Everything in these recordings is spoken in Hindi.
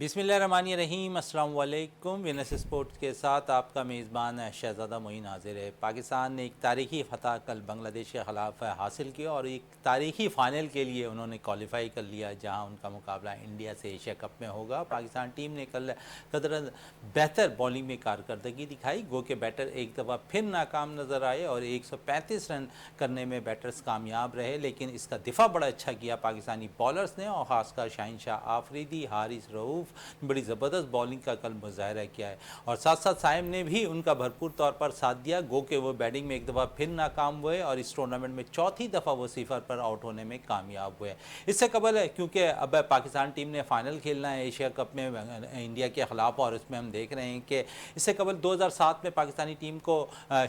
बिस्मिल्लाहिर्रहमानिर्रहीम, अस्सलाम वालेकुम। विनस स्पोर्ट्स के साथ आपका मेज़बान शहज़ादा मोइन हाजिर है। पाकिस्तान ने एक तारीखी फ़तह कल बांग्लादेश के ख़िलाफ़ हासिल किया और एक तारीखी फ़ाइनल के लिए उन्होंने क्वालिफाई कर लिया, जहां उनका मुकाबला इंडिया से एशिया कप में होगा। पाकिस्तान टीम ने कल कदर बेहतर बॉलिंग में कारकर्दगी दिखाई। गो के बैटर एक दफ़ा फिर नाकाम नज़र आए और 135 रन करने में बैटर्स कामयाब रहे, लेकिन इसका दिफा बड़ा अच्छा किया पाकिस्तानी बॉलर्स ने, और ख़ासकर शाहीन शाह आफरीदी, हारिस रऊफ़ बड़ी ज़बरदस्त बॉलिंग का कल मुजाहरा किया है। और साथ साथ साइम ने भी उनका भरपूर तौर पर साथ दिया। गो के वो बैटिंग में एक दफ़ा फिर नाकाम हुए और इस टूर्नामेंट में चौथी दफ़ा वो सिफर पर आउट होने में कामयाब हुए। इससे कबल है, क्योंकि अब पाकिस्तान टीम ने फ़ाइनल खेलना है एशिया कप में इंडिया के ख़िलाफ़, और इसमें हम देख रहे हैं कि इससे कबल 2007 में पाकिस्तानी टीम को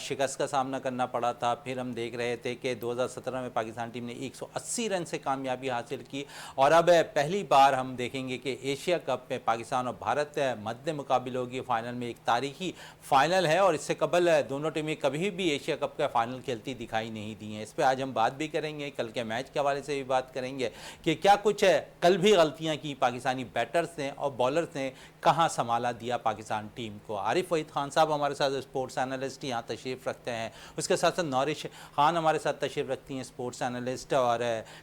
शिकस्त का सामना करना पड़ा था। फिर हम देख रहे थे कि 2017 में पाकिस्तान टीम ने 180 रन से कामयाबी हासिल की, और अब पहली बार हम देखेंगे कि एशिया कप में पाकिस्तान और भारत मध्य मुकाबले होगी फाइनल में। एक तारीखी फाइनल है और इससे कबल दोनों टीमें कभी भी एशिया कप का फाइनल खेलती दिखाई नहीं दी हैं। इस पर आज हम बात भी करेंगे, कल के मैच के हवाले से भी बात करेंगे कि क्या कुछ कल भी गलतियां की पाकिस्तानी बैटर्स ने और बॉलर्स ने, कहां संभाला दिया पाकिस्तान टीम को। आरिफ वहीद खान साहब हमारे साथ स्पोर्ट्स एनालिस्ट यहाँ तशरीफ़ रखते हैं, उसके साथ साथ नौरिश खान हमारे साथ तशरीफ़ रखती हैं, स्पोर्ट्स एनालिस्ट। और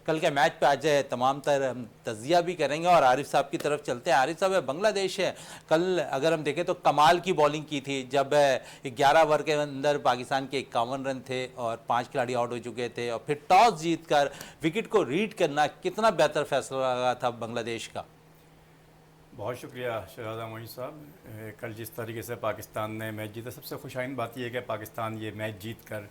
कल के मैच पर आज तमाम तर तजिया भी करेंगे। और आरिफ साहब की तरफ चलते हैं। आरिफ साहब, बांग्लादेश है कल अगर हम देखें तो कमाल की बॉलिंग की थी, जब 11 ओवर के अंदर पाकिस्तान के 51 रन थे और 5 खिलाड़ी आउट हो चुके थे, और फिर टॉस जीतकर विकेट को रीड करना कितना बेहतर फैसला लगा था बांग्लादेश का। बहुत शुक्रिया शहज़ादा मोइन साहब। कल जिस तरीके से पाकिस्तान ने मैच जीता, सबसे खुशाइन बात यह है कि पाकिस्तान ये मैच जीत कर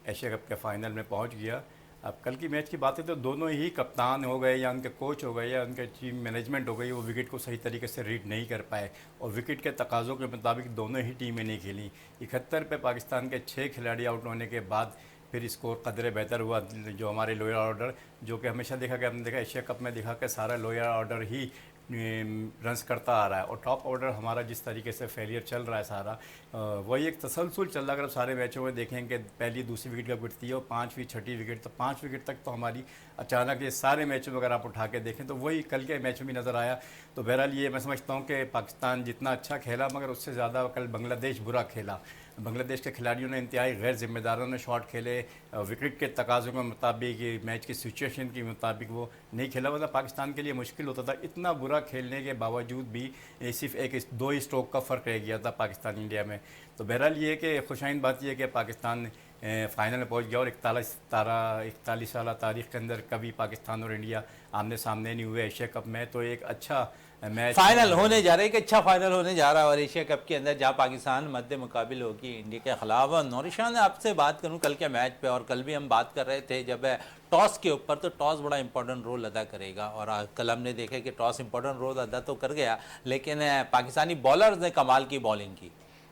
एशिया कप के फ़ाइनल में पहुंच गया। अब कल की मैच की बात है तो दोनों ही कप्तान हो गए या उनके कोच हो गए या उनके टीम मैनेजमेंट हो गई, वो विकेट को सही तरीके से रीड नहीं कर पाए और विकेट के तकाज़ों के मुताबिक दोनों ही टीमें नहीं खेली। 71 पे पाकिस्तान के 6 खिलाड़ी आउट होने के बाद फिर स्कोर कदरे बेहतर हुआ। जो हमारे लोअर ऑर्डर, जो कि हमेशा देखा कि हमने देखा एशिया कप में देखा कि सारा लोअर ऑर्डर ही रन्स करता आ रहा है, और टॉप ऑर्डर हमारा जिस तरीके से फेलियर चल रहा है सारा, वही एक तसलसल चल रहा है। अगर आप सारे मैचों में देखेंगे पहली दूसरी विकेट कब गिरती है और 5वीं 6ठी विकेट, तो 5 विकेट तक तो हमारी अचानक ये सारे मैचों में अगर आप उठा के देखें तो वही कल के मैच में भी नज़र आया। तो बहरहाल ये मैं समझता हूँ कि पाकिस्तान जितना अच्छा खेला, मगर उससे ज़्यादा कल बांग्लादेश बुरा खेला। बांग्लादेश के खिलाड़ियों ने इंतहाई गैर जिम्मेदाराना शॉट खेले, विकेट के तकाज़ों के मुताबिक, मैच की सिचुएशन के मुताबिक वो नहीं खेला, वरना पाकिस्तान के लिए मुश्किल होता था। इतना बुरा खेलने के बावजूद भी सिर्फ 1-2 ही स्ट्रोक का फ़र्क रह गया था पाकिस्तान इंडिया में। तो बहरहाल ये कि खुशाइन बात यह है कि पाकिस्तान फ़ाइनल में पहुंच गया, और 41 साल तारीख़ के अंदर कभी पाकिस्तान और इंडिया आमने सामने नहीं हुए एशिया कप में। तो एक अच्छा मैच फाइनल होने जा रहा है, एक अच्छा फाइनल होने जा रहा है और एशिया कप के अंदर जहां पाकिस्तान मध्य मुकाबिल होगी इंडिया के खिलाफ। नौरिशान ने आपसे बात करूं कल के मैच पे, और कल भी हम बात कर रहे थे जब टॉस के ऊपर, तो टॉस बड़ा इंपॉर्टेंट रोल अदा करेगा, और कल हमने देखा कि टॉस इंपॉर्टेंट रोल अदा तो कर गया, लेकिन पाकिस्तानी बॉलर्स ने कमाल की बॉलिंग की।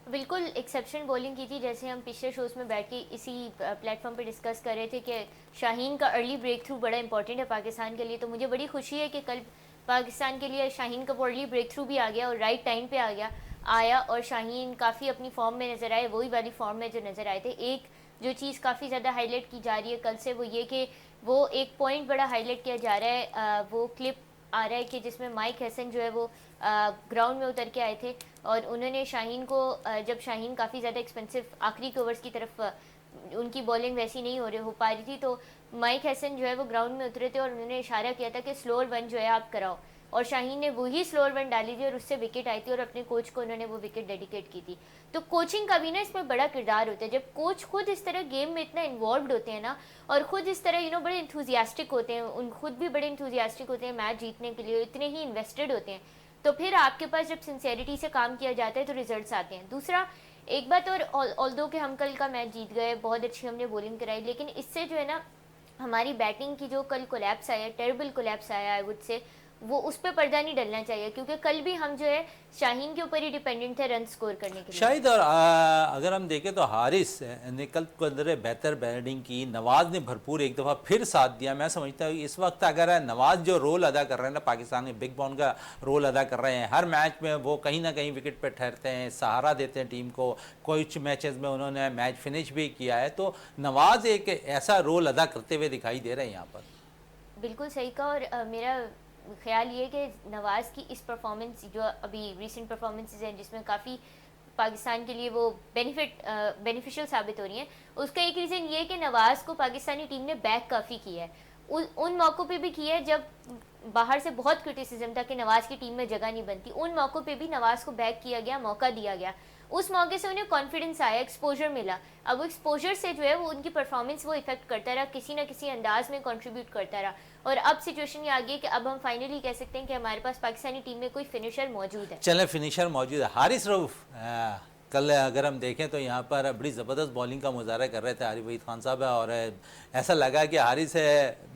बिल्कुल एक्सेप्शन बॉलिंग की थी। जैसे हम पिछले शोज़ में बैठ के इसी प्लेटफॉर्म पे डिस्कस कर रहे थे कि शाहीन का अर्ली ब्रेक थ्रू बड़ा इंपॉर्टेंट है पाकिस्तान के लिए, तो मुझे बड़ी खुशी है कि कल पाकिस्तान के लिए शाहीन का अर्ली ब्रेक थ्रू भी आ गया और राइट टाइम पे आया और शाहीन काफ़ी अपनी फॉर्म में नज़र आए, वही वाली फॉर्म में जो नज़र आए थे। एक जो चीज़ काफ़ी ज़्यादा हाईलाइट की जा रही है कल से, वो ये कि वो एक पॉइंट बड़ा हाईलाइट किया जा रहा है, वो क्लिप आ रहा है कि जिसमें माइक हसन जो है वो ग्राउंड में उतर के आए थे और उन्होंने शाहीन को, जब शाहीन काफ़ी ज़्यादा एक्सपेंसिव आखिरी के ओवर्स की तरफ उनकी बॉलिंग वैसी नहीं हो पा रही थी, तो माइक हसन जो है वो ग्राउंड में उतरे थे और उन्होंने इशारा किया था कि स्लोअर वन जो है आप कराओ, और शाहीन ने वही स्लोअर वन डाली थी और उससे विकेट आई थी और अपने कोच को उन्होंने वो विकेट डेडिकेट की थी। तो कोचिंग का भी ना इसमें बड़ा किरदार होता है, जब कोच खुद इस तरह गेम में इतना इन्वॉल्व होते हैं ना, और खुद इस तरह बड़े इंथुजियास्टिक होते हैं, उन खुद भी बड़े इंथुजियास्टिक होते हैं मैच जीतने के लिए, इतने ही इन्वेस्टेड होते हैं, तो फिर आपके पास जब सिंसेरिटी से काम किया जाता है तो रिजल्ट्स आते हैं। दूसरा एक बात और, ऑल्दो कि हम कल का मैच जीत गए, बहुत अच्छी हमने बॉलिंग कराई, लेकिन इससे जो है ना हमारी बैटिंग की जो कल कोलैप्स आया, टेरिबल कोलैप्स आया आई वुड से, वो उस पर पर्दा नहीं डलना चाहिए, क्योंकि कल भी हम जो है शाहीन के ऊपर ही डिपेंडेंट थे रन स्कोर करने के लिए शायद। और अगर हम देखें तो हारिस ने कल को अंदर बेहतर बैटिंग की, नवाज ने भरपूर एक दफ़ा फिर साथ दिया। मैं समझता हूँ इस वक्त अगर नवाज जो रोल अदा कर रहे हैं ना, पाकिस्तान में बिग बॉन का रोल अदा कर रहे हैं, हर मैच में वो कहीं ना कहीं विकेट पर ठहरते हैं, सहारा देते हैं टीम को, कुछ मैचेस में उन्होंने मैच फिनिश भी किया है, तो नवाज एक ऐसा रोल अदा करते हुए दिखाई दे रहे हैं यहाँ पर। बिल्कुल सही कहा। और मेरा ख्याल ये कि नवाज़ की इस परफॉर्मेंस जो अभी रिसेंट परफॉर्मेंसेस हैं जिसमें काफ़ी पाकिस्तान के लिए वो बेनिफिशियल साबित हो रही हैं, उसका एक रीज़न ये है कि नवाज़ को पाकिस्तानी टीम ने बैक काफ़ी किया है। उन मौक़ों पे भी किया है जब बाहर से बहुत क्रिटिसिज्म था कि नवाज़ की टीम में जगह नहीं बनती, उन मौक़ों पे भी नवाज़ को बैक किया गया, मौका दिया गया। उस मौके से उन्हें कॉन्फिडेंस आया, एक्सपोजर मिला। अब वो एक्सपोजर से जो है वो उनकी परफॉर्मेंस वो इफेक्ट करता रहा, किसी ना किसी अंदाज में कंट्रीब्यूट करता रहा। और अब सिचुएशन ये आ गई है कि अब हम फाइनली कह सकते हैं कि हमारे पास पाकिस्तानी टीम में कोई फिनिशर मौजूद है। चलें, फिनिशर मौजूद है। हारिस रऊफ़ कल अगर हम देखें तो यहाँ पर बड़ी ज़बरदस्त बॉलिंग का मुजाहरा कर रहे थे आरिफ वहीद खान साहब, और ऐसा लगा कि हारिस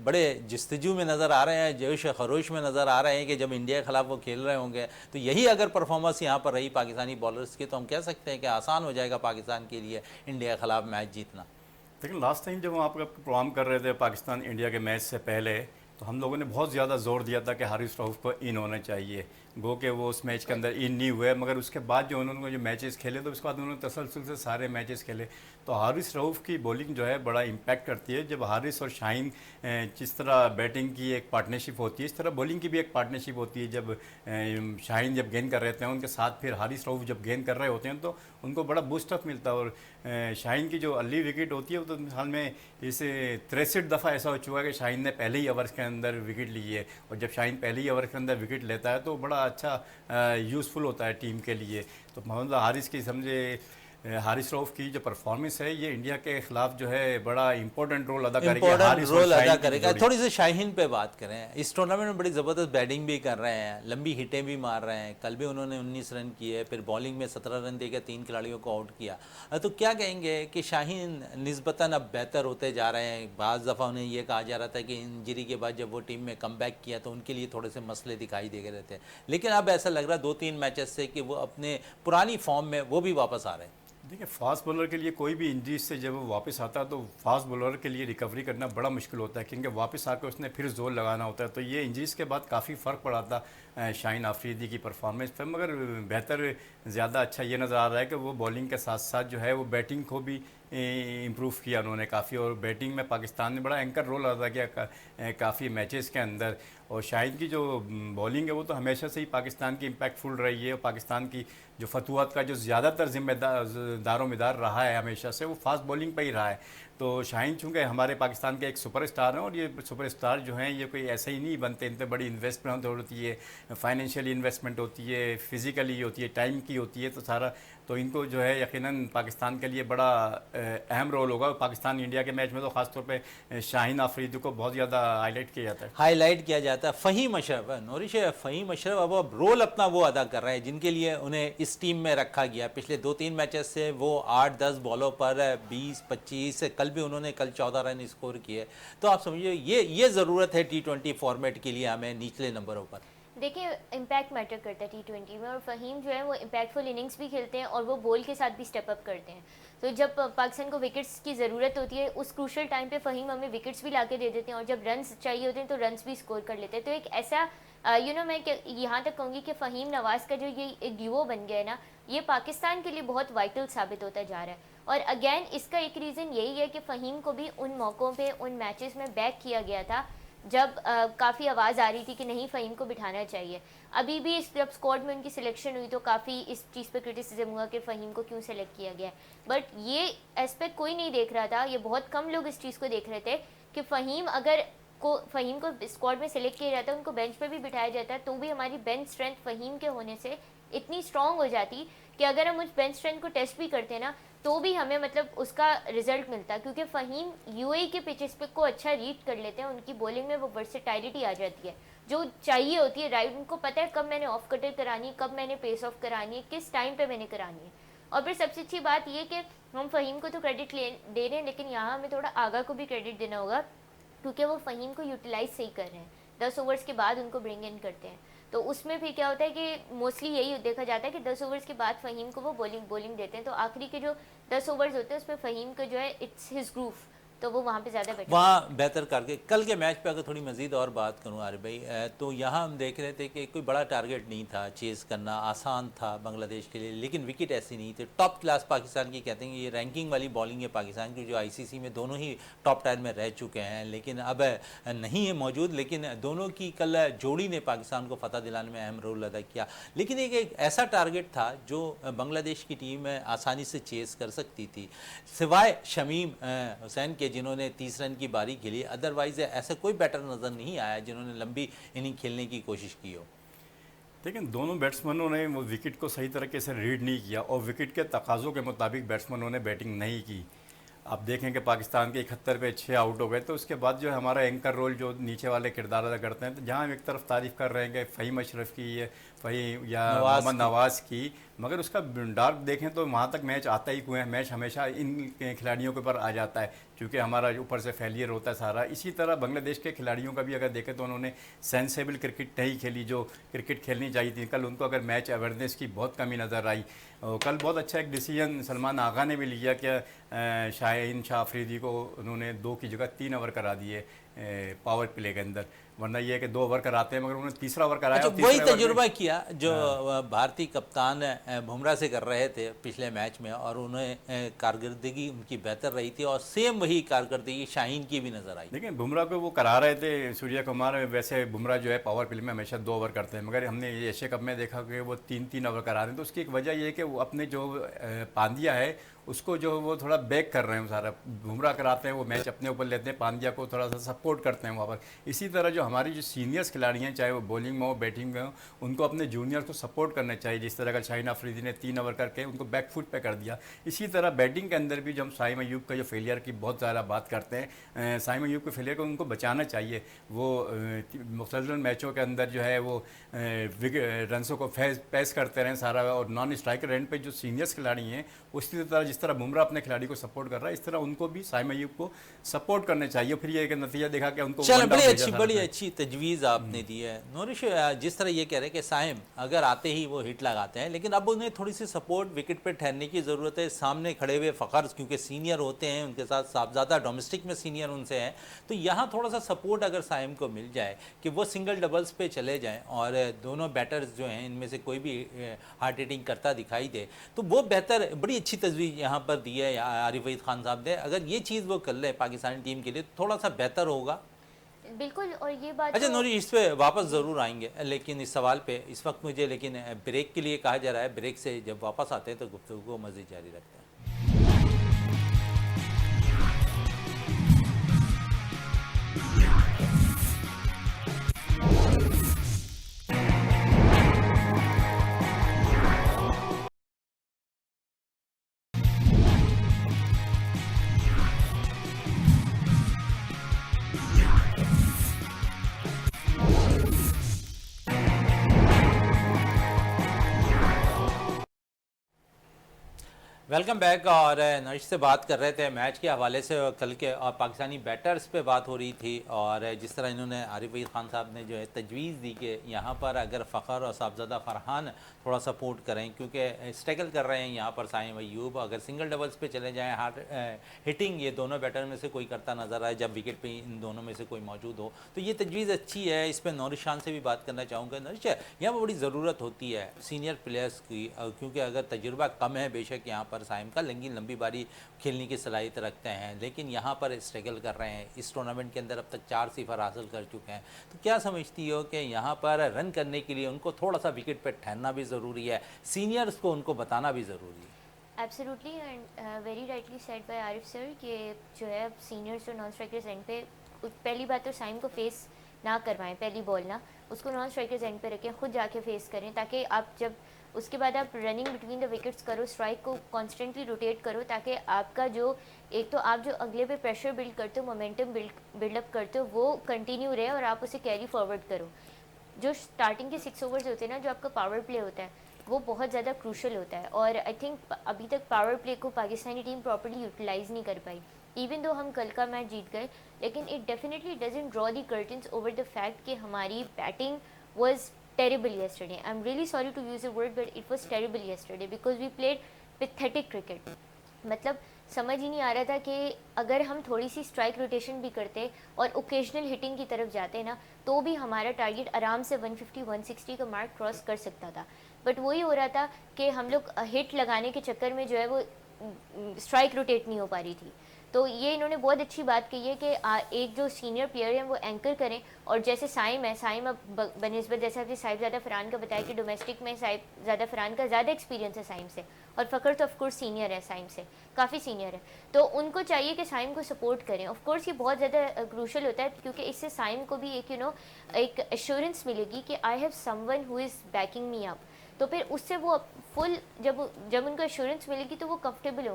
बड़े जस्तजू में नज़र आ रहे हैं, जोश खरोश में नज़र आ रहे हैं कि जब इंडिया के ख़िलाफ़ वो खेल रहे होंगे तो यही अगर परफॉर्मेंस यहाँ पर रही पाकिस्तानी बॉलर्स की तो हम कह सकते हैं कि आसान हो जाएगा पाकिस्तान के लिए इंडिया के ख़िलाफ़ मैच जीतना। लेकिन लास्ट टाइम जब हम आपका प्रोग्राम कर रहे थे पाकिस्तान इंडिया के मैच से पहले, तो हम लोगों ने बहुत ज़्यादा जोर दिया था कि हारिस रऊफ़ को इन होना चाहिए। गो के वो उस मैच के अंदर इन नहीं हुए, मगर उसके बाद जो उन्होंने जो मैचेस खेले तो उसके बाद उन्होंने तसलसल से सारे मैचेस खेले। तो हारिस रऊफ़ की बॉलिंग जो है बड़ा इम्पैक्ट करती है। जब हारिस और शाहीन जिस तरह बैटिंग की एक पार्टनरशिप होती है, इस तरह बॉलिंग की भी एक पार्टनरशिप होती है। जब शाहीन जब गेंद कर रहे हैं उनके साथ फिर हारिस रऊफ़ जब गेंद कर रहे होते हैं तो उनको बड़ा बूस्टअप मिलता है। और शाहीन की जो अर्ली विकेट होती है वो तो मिसाल में इसे 63 दफ़ा ऐसा हो चुका है कि शाहीन ने पहले ही ओवर्स के अंदर विकेट ली है। और जब शाहीन पहले ही ओवर के अंदर विकेट लेता है तो बड़ा अच्छा यूज़फुल होता है टीम के लिए। तो मोहम्मद हारिस की समझे हारिस रऊफ़ की जो परफॉर्मेंस है ये इंडिया के खिलाफ जो है बड़ा इंपॉर्टेंट रोल अदा करेगा। इंपॉर्टेंट रोल अदा करेगा। थोड़ी सी शाहीन पे बात करें, इस टूर्नामेंट में बड़ी ज़बरदस्त बैटिंग भी कर रहे हैं, लंबी हिटें भी मार रहे हैं। कल भी उन्होंने 19 रन किए, फिर बॉलिंग में 17 रन देकर 3 खिलाड़ियों को आउट किया। तो क्या कहेंगे कि शाहीन निस्बतन अब बेहतर होते जा रहे हैं? बाज़ दफ़ा उन्हें यह कहा जा रहा था कि इंजरी के बाद जब वो टीम में कम बैक किया तो उनके लिए थोड़े से मसले दिखाई दे रहे थे, लेकिन अब ऐसा लग रहा है 2-3 मैचेस से कि वो अपने पुरानी फॉर्म में वो भी वापस आ रहे हैं। देखिए, फास्ट बॉलर के लिए कोई भी इंजरी से जब वो वापस आता है तो फास्ट बॉलर के लिए रिकवरी करना बड़ा मुश्किल होता है, क्योंकि वापस आकर उसने फिर जोर लगाना होता है। तो ये इंजरीज़ के बाद काफ़ी फ़र्क पड़ा था शाहीन आफरीदी की परफॉर्मेंस पर, मगर बेहतर ज़्यादा अच्छा ये नज़र आ रहा है कि वो बॉलिंग के साथ साथ जो है वो बैटिंग को भी इम्प्रूव किया उन्होंने काफ़ी। और बैटिंग में पाकिस्तान ने बड़ा एंकर रोल अदा किया काफ़ी मैचेस के अंदर। और शाहीन की जो बॉलिंग है वो तो हमेशा से ही पाकिस्तान की इम्पैक्टफुल रही है। और पाकिस्तान की जो फतुआत का जो ज़्यादातर दारोमदार रहा है हमेशा से, वो फास्ट बॉलिंग पर ही रहा है। तो शाहीन चूँकि हमारे पाकिस्तान के एक सुपरस्टार हैं, और ये सुपरस्टार जो हैं ये कोई ऐसे ही नहीं बनते, इन पर बड़ी इन्वेस्टमेंट होती है, फाइनेंशियल इन्वेस्टमेंट होती है, फ़िज़िकली होती है, टाइम की होती है। तो सारा तो इनको जो है यकीनन पाकिस्तान के लिए बड़ा अहम रोल होगा। पाकिस्तान इंडिया के मैच में तो ख़ासतौर पे शाहीन आफरीदी को बहुत ज़्यादा हाईलाइट किया जाता है। हाईलाइट किया जाता है। फ़हीम अशरफ, नौरिश फ़हीम अशरफ अब रोल अपना वो अदा कर रहे हैं जिनके लिए उन्हें इस टीम में रखा गया। पिछले 2-3 मैचेस से वो 8-10 बॉलों पर 20-25, कल भी उन्होंने 14 रन स्कोर किए। तो आप समझिए ये ज़रूरत है T20 फॉर्मेट के लिए हमें निचले नंबरों पर। देखिए, इम्पैक्ट मैटर करता है T20 में, और फ़हीम जो है वो इम्पैक्टफुल इनिंग्स भी खेलते हैं और वो बॉल के साथ भी स्टेप अप करते हैं। तो जब पाकिस्तान को विकेट्स की ज़रूरत होती है उस क्रूशल टाइम पे फ़हीम हमें विकेट्स भी लाके दे देते हैं, और जब रन्स चाहिए होते हैं तो रन्स भी स्कोर कर लेते हैं। तो एक ऐसा मैं यहाँ तक कहूँगी कि फ़हीम नवाज़ का जो ये एक ड्यूओ बन गया है ना, ये पाकिस्तान के लिए बहुत वाइटल साबित होता जा रहा है। और अगेन इसका एक रीज़न यही है कि फ़हीम को भी उन मौक़ों पे उन मैचेस में बैक किया गया था जब काफ़ी आवाज़ आ रही थी कि नहीं फ़हीम को बिठाना चाहिए। अभी भी जब स्क्वाड में उनकी सिलेक्शन हुई तो काफ़ी इस चीज़ पे क्रिटिसिज्म हुआ कि फ़हीम को क्यों सेलेक्ट किया गया है, बट ये एस्पेक्ट कोई नहीं देख रहा था। ये बहुत कम लोग इस चीज़ को देख रहे थे कि फ़हीम को स्क्वाड में सेलेक्ट किया जाता है, उनको बेंच पे भी बिठाया जाता है, तो भी हमारी बेंच स्ट्रेंथ फ़हीम के होने से इतनी स्ट्रॉन्ग हो जाती कि अगर हम उस बेंच स्ट्रेंथ को टेस्ट भी करते ना तो भी हमें मतलब उसका रिजल्ट मिलता, क्योंकि फ़हीम यूएई के पिचेस पे को अच्छा रीड कर लेते हैं। उनकी बॉलिंग में वो वर्सेटाइलिटी आ जाती है जो चाहिए होती है, राइट। उनको पता है कब मैंने ऑफ कटर करानी है, कब मैंने पेस ऑफ करानी है, किस टाइम पे मैंने करानी है। और फिर सबसे अच्छी बात ये कि हम फ़हीम को तो क्रेडिट दे रहे हैं, लेकिन यहाँ हमें थोड़ा आगा को भी क्रेडिट देना होगा, क्योंकि वो फ़हीम को यूटिलाइज सही कर रहे हैं। 10 ओवर्स के बाद उनको ब्रिंग इन करते हैं, तो उसमें फिर क्या होता है कि मोस्टली यही देखा जाता है कि 10 ओवर्स के बाद फ़हीम को वो बॉलिंग देते हैं। तो आखिरी के जो 10 ओवर्स होते हैं उसमें फ़हीम को जो है इट्स हिज ग्रूव, तो वो वहाँ पे ज़्यादा बेटर। वहाँ बेहतर करके कल के मैच पे अगर थोड़ी मज़ीद और बात करूँ आरिफ भाई, तो यहाँ हम देख रहे थे कि कोई बड़ा टारगेट नहीं था, चेज़ करना आसान था बांग्लादेश के लिए, लेकिन विकेट ऐसी नहीं थी। टॉप क्लास पाकिस्तान की कहते हैं ये रैंकिंग वाली बॉलिंग है पाकिस्तान की, जो आईसीसी में दोनों ही टॉप 10 में रह चुके हैं, लेकिन अब नहीं है मौजूद। लेकिन दोनों की कल जोड़ी ने पाकिस्तान को फतह दिलाने में अहम रोल अदा किया। लेकिन एक ऐसा टारगेट था जो बांग्लादेश की टीम आसानी से चेज़ कर सकती थी, सिवाय शमीम हुसैन के जिन्होंने 30 रन की बारी खेली। अदरवाइज ऐसा कोई बैटर नज़र नहीं आया जिन्होंने लंबी इनिंग खेलने की कोशिश की हो। लेकिन दोनों बैट्समैनों ने वो विकेट को सही तरीके से रीड नहीं किया और विकेट के तकाज़ों के मुताबिक बैट्समैनों ने बैटिंग नहीं की। आप देखें कि पाकिस्तान के 71 पे 6 आउट हो गए, तो उसके बाद जो है हमारा एंकर रोल जो नीचे वाले किरदार अदा करते हैं, तो जहाँ हम एक तरफ तारीफ़ कर रहे हैं कि फ़हीम अशरफ की फ़हीम या मोहम्मद नवाज़ की, मगर उसका डार्क देखें तो वहाँ तक मैच आता ही क्यों है। मैच हमेशा इन खिलाड़ियों के ऊपर आ जाता है क्योंकि हमारा ऊपर से फेलियर होता है सारा। इसी तरह बांग्लादेश के खिलाड़ियों का भी अगर देखें तो उन्होंने सेंसेबल क्रिकेट नहीं खेली जो क्रिकेट खेलनी चाहिए थी। कल उनको अगर मैच अवेयरनेस की बहुत कमी नज़र आई। कल बहुत अच्छा एक डिसीजन सलमान आगा ने भी लिया कि शाहीन शाह अफरीदी को उन्होंने 2 की जगह 3 ओवर करा दिए पावर प्ले के अंदर, वरना ये है कि 2 ओवर कराते हैं, मगर उन्होंने तीसरा ओवर कराया। अच्छा, वही तजुर्बा किया जो भारतीय कप्तान बुमराह से कर रहे थे पिछले मैच में, और उन्हें कारकर्दगी उनकी बेहतर रही थी, और सेम वही कारकर्दगी शाहीन की भी नज़र आई। लेकिन बुमराह को वो करा रहे थे सूर्या कुमार। वैसे बुमराह जो है पावर प्ले में हमेशा 2 ओवर करते हैं, मगर हमने ये एशिया कप में देखा कि वो 3-3 ओवर करा रहे हैं। तो उसकी एक वजह ये है कि वो अपने जो पांड्या है उसको जो वो थोड़ा बैक कर रहे हैं। सारा बुमराह कराते हैं, वो मैच अपने ऊपर लेते हैं, पांड्या को थोड़ा सा सपोर्ट करते हैं वहाँ पर। इसी तरह जो हमारी जो सीनियर्स खिलाड़ी हैं, चाहे वो बॉलिंग में हो बैटिंग में हो, उनको अपने जूनियर्स को सपोर्ट करना चाहिए। जिस तरह का शाहीन अफरीदी ने 3 ओवर करके उनको बैक फुट पे कर दिया। इसी तरह बैटिंग के अंदर भी जो हम साइम अयूब का जो फेलियर की बहुत ज़्यादा बात करते हैं, साइम अयूब के फेलियर को उनको बचाना चाहिए। वो मुख्तलिफ मैचों के अंदर जो है वो रनसों को पेस करते रहें सारा, और नॉन स्ट्राइकर एंड पे जो सीनियर्स खिलाड़ी हैं उसी तरह जिस तरह बुमराह अपने खिलाड़ी को सपोर्ट कर रहा है, इस तरह उनको भी साइम अयूब को सपोर्ट करना चाहिए। फिर ये एक नतीजा देखा कि उनको बड़ी अच्छी तजवीज़ आपने दी है नूरिश। जिस तरह ये कह रहे हैं कि साइम अगर आते ही वो हिट लगाते हैं, लेकिन अब उन्हें थोड़ी सी सपोर्ट विकेट पे ठहरने की ज़रूरत है। सामने खड़े हुए फ़खर क्योंकि सीनियर होते हैं, उनके साथ साहबजादा डोमेस्टिक में सीनियर उनसे हैं, तो यहाँ थोड़ा सा सपोर्ट अगर साइम को मिल जाए कि वो सिंगल डबल्स पे चले जाएँ और दोनों बैटर्स जो हैं इनमें से कोई भी हार्ड हिटिंग करता दिखाई दे, तो वो बेहतर, बड़ी अच्छी तजवीज़ यहाँ पर दी है आरिफ वहीद खान साहब ने। अगर ये चीज़ वो कर ले पाकिस्तानी टीम के लिए थोड़ा सा बेहतर होगा। बिल्कुल। और ये बात अच्छा नूरी, इस पे वापस ज़रूर आएंगे, लेकिन इस सवाल पे इस वक्त मुझे लेकिन ब्रेक के लिए कहा जा रहा है। ब्रेक से जब वापस आते हैं तो गुफ्तगू को मज़ीद जारी रखते हैं। Welcome back. और नरिश से बात कर रहे थे मैच के हवाले से, कल के और पाकिस्तानी बैटर्स पे बात हो रही थी, और जिस तरह इन्होंने आरिफ वहीद खान साहब ने जो है तजवीज़ दी कि यहाँ पर अगर फ़खर और साहबजादा फरहान थोड़ा सपोर्ट करें, क्योंकि स्ट्रगल कर रहे हैं यहाँ पर साइम अयूब, अगर सिंगल डबल्स पे चले जाएँ, हार्ड हिटिंग ये दोनों बैटर में से कोई करता नज़र आए जब विकेट पे इन दोनों में से कोई मौजूद हो, तो ये तजवीज़ अच्छी है। इस पर नौरिश खान से भी बात करना चाहूँगा। नौरिश, यहाँ पर बड़ी ज़रूरत होती है सीनियर प्लेयर्स की, क्योंकि अगर तजुर्बा कम है, बेशक यहाँ पर साइम का लंबी बारी खेलने की सलाहियत रखते हैं, लेकिन यहाँ पर स्ट्रगल कर रहे हैं। इस टूर्नामेंट के अंदर अब तक 4 सिफर हासिल कर चुके हैं, तो क्या समझती हो कि यहाँ पर रन करने के लिए उनको थोड़ा सा विकेट पर ठहरना भी ज़रूरी है, सीनियर्स को उनको बताना भी ज़रूरी है? Absolutely and very rightly said bye Arif sir कि जो है अब सीनियर्स और नॉन स्ट्राइकर्स एंड पे पहली बात तो साइम को फेस ना करवाएं, पहली बॉल ना उसको नॉन स्ट्राइकर्स एंड पे रखें, खुद जाके फेस करें, ताकि आप जब उसके बाद आप रनिंग बिटवीन द विकेट्स करो, स्ट्राइक को कॉन्स्टेंटली रोटेट करो, ताकि आपका जो एक तो आप जो अगले पे प्रेशर बिल्ड करते हो, मोमेंटम बिल्डअप करते हो, वो कंटिन्यू रहे और आप उसे कैरी फॉरवर्ड करो। जो स्टार्टिंग के 6 ओवर्स होते हैं ना, जो आपका पावर प्ले होता है, वो बहुत ज़्यादा क्रूशल होता है, और आई थिंक अभी तक पावर प्ले को पाकिस्तानी टीम प्रॉपर्ली यूटिलाइज़ नहीं कर पाई। इवन दो हम कल का मैच जीत गए, लेकिन it definitely doesn't draw the curtains over the fact कि हमारी batting was terrible yesterday. I'm really sorry to use the word, but it was terrible yesterday because we played pathetic cricket. मतलब समझ ही नहीं आ रहा था कि अगर हम थोड़ी सी स्ट्राइक रोटेशन भी करते और ओकेजनल हिटिंग की तरफ जाते ना, तो भी हमारा टारगेट आराम से 150-160 का मार्क क्रॉस कर सकता था। बट वही हो रहा था कि हम लोग हिट लगाने के चक्कर में जो है वो स्ट्राइक रोटेट नहीं हो पा रही थी। तो ये इन्होंने बहुत अच्छी बात कही है कि एक जो सीनियर प्लेयर हैं वो एंकर करें, और जैसे साइम है, साइम अब बनस्बत जैसे आपने साहिबजादा फरहान का बताया कि डोमेस्टिक में साहिबजादा फरहान का ज़्यादा एक्सपीरियंस है साइम से, और फ़खर तो ऑफकोर्स सीनियर है साइम से, काफ़ी सीनियर है, तो उनको चाहिए कि साइम को सपोर्ट करें। ऑफकोर्स ये बहुत ज़्यादा क्रूशल होता है, क्योंकि इससे साइम को भी एक एक एश्योरेंस मिलेगी कि I have someone who is banking me up. तो फिर उससे वो फुल जब उनको एश्योरेंस मिलेगी तो वो कंफर्टेबल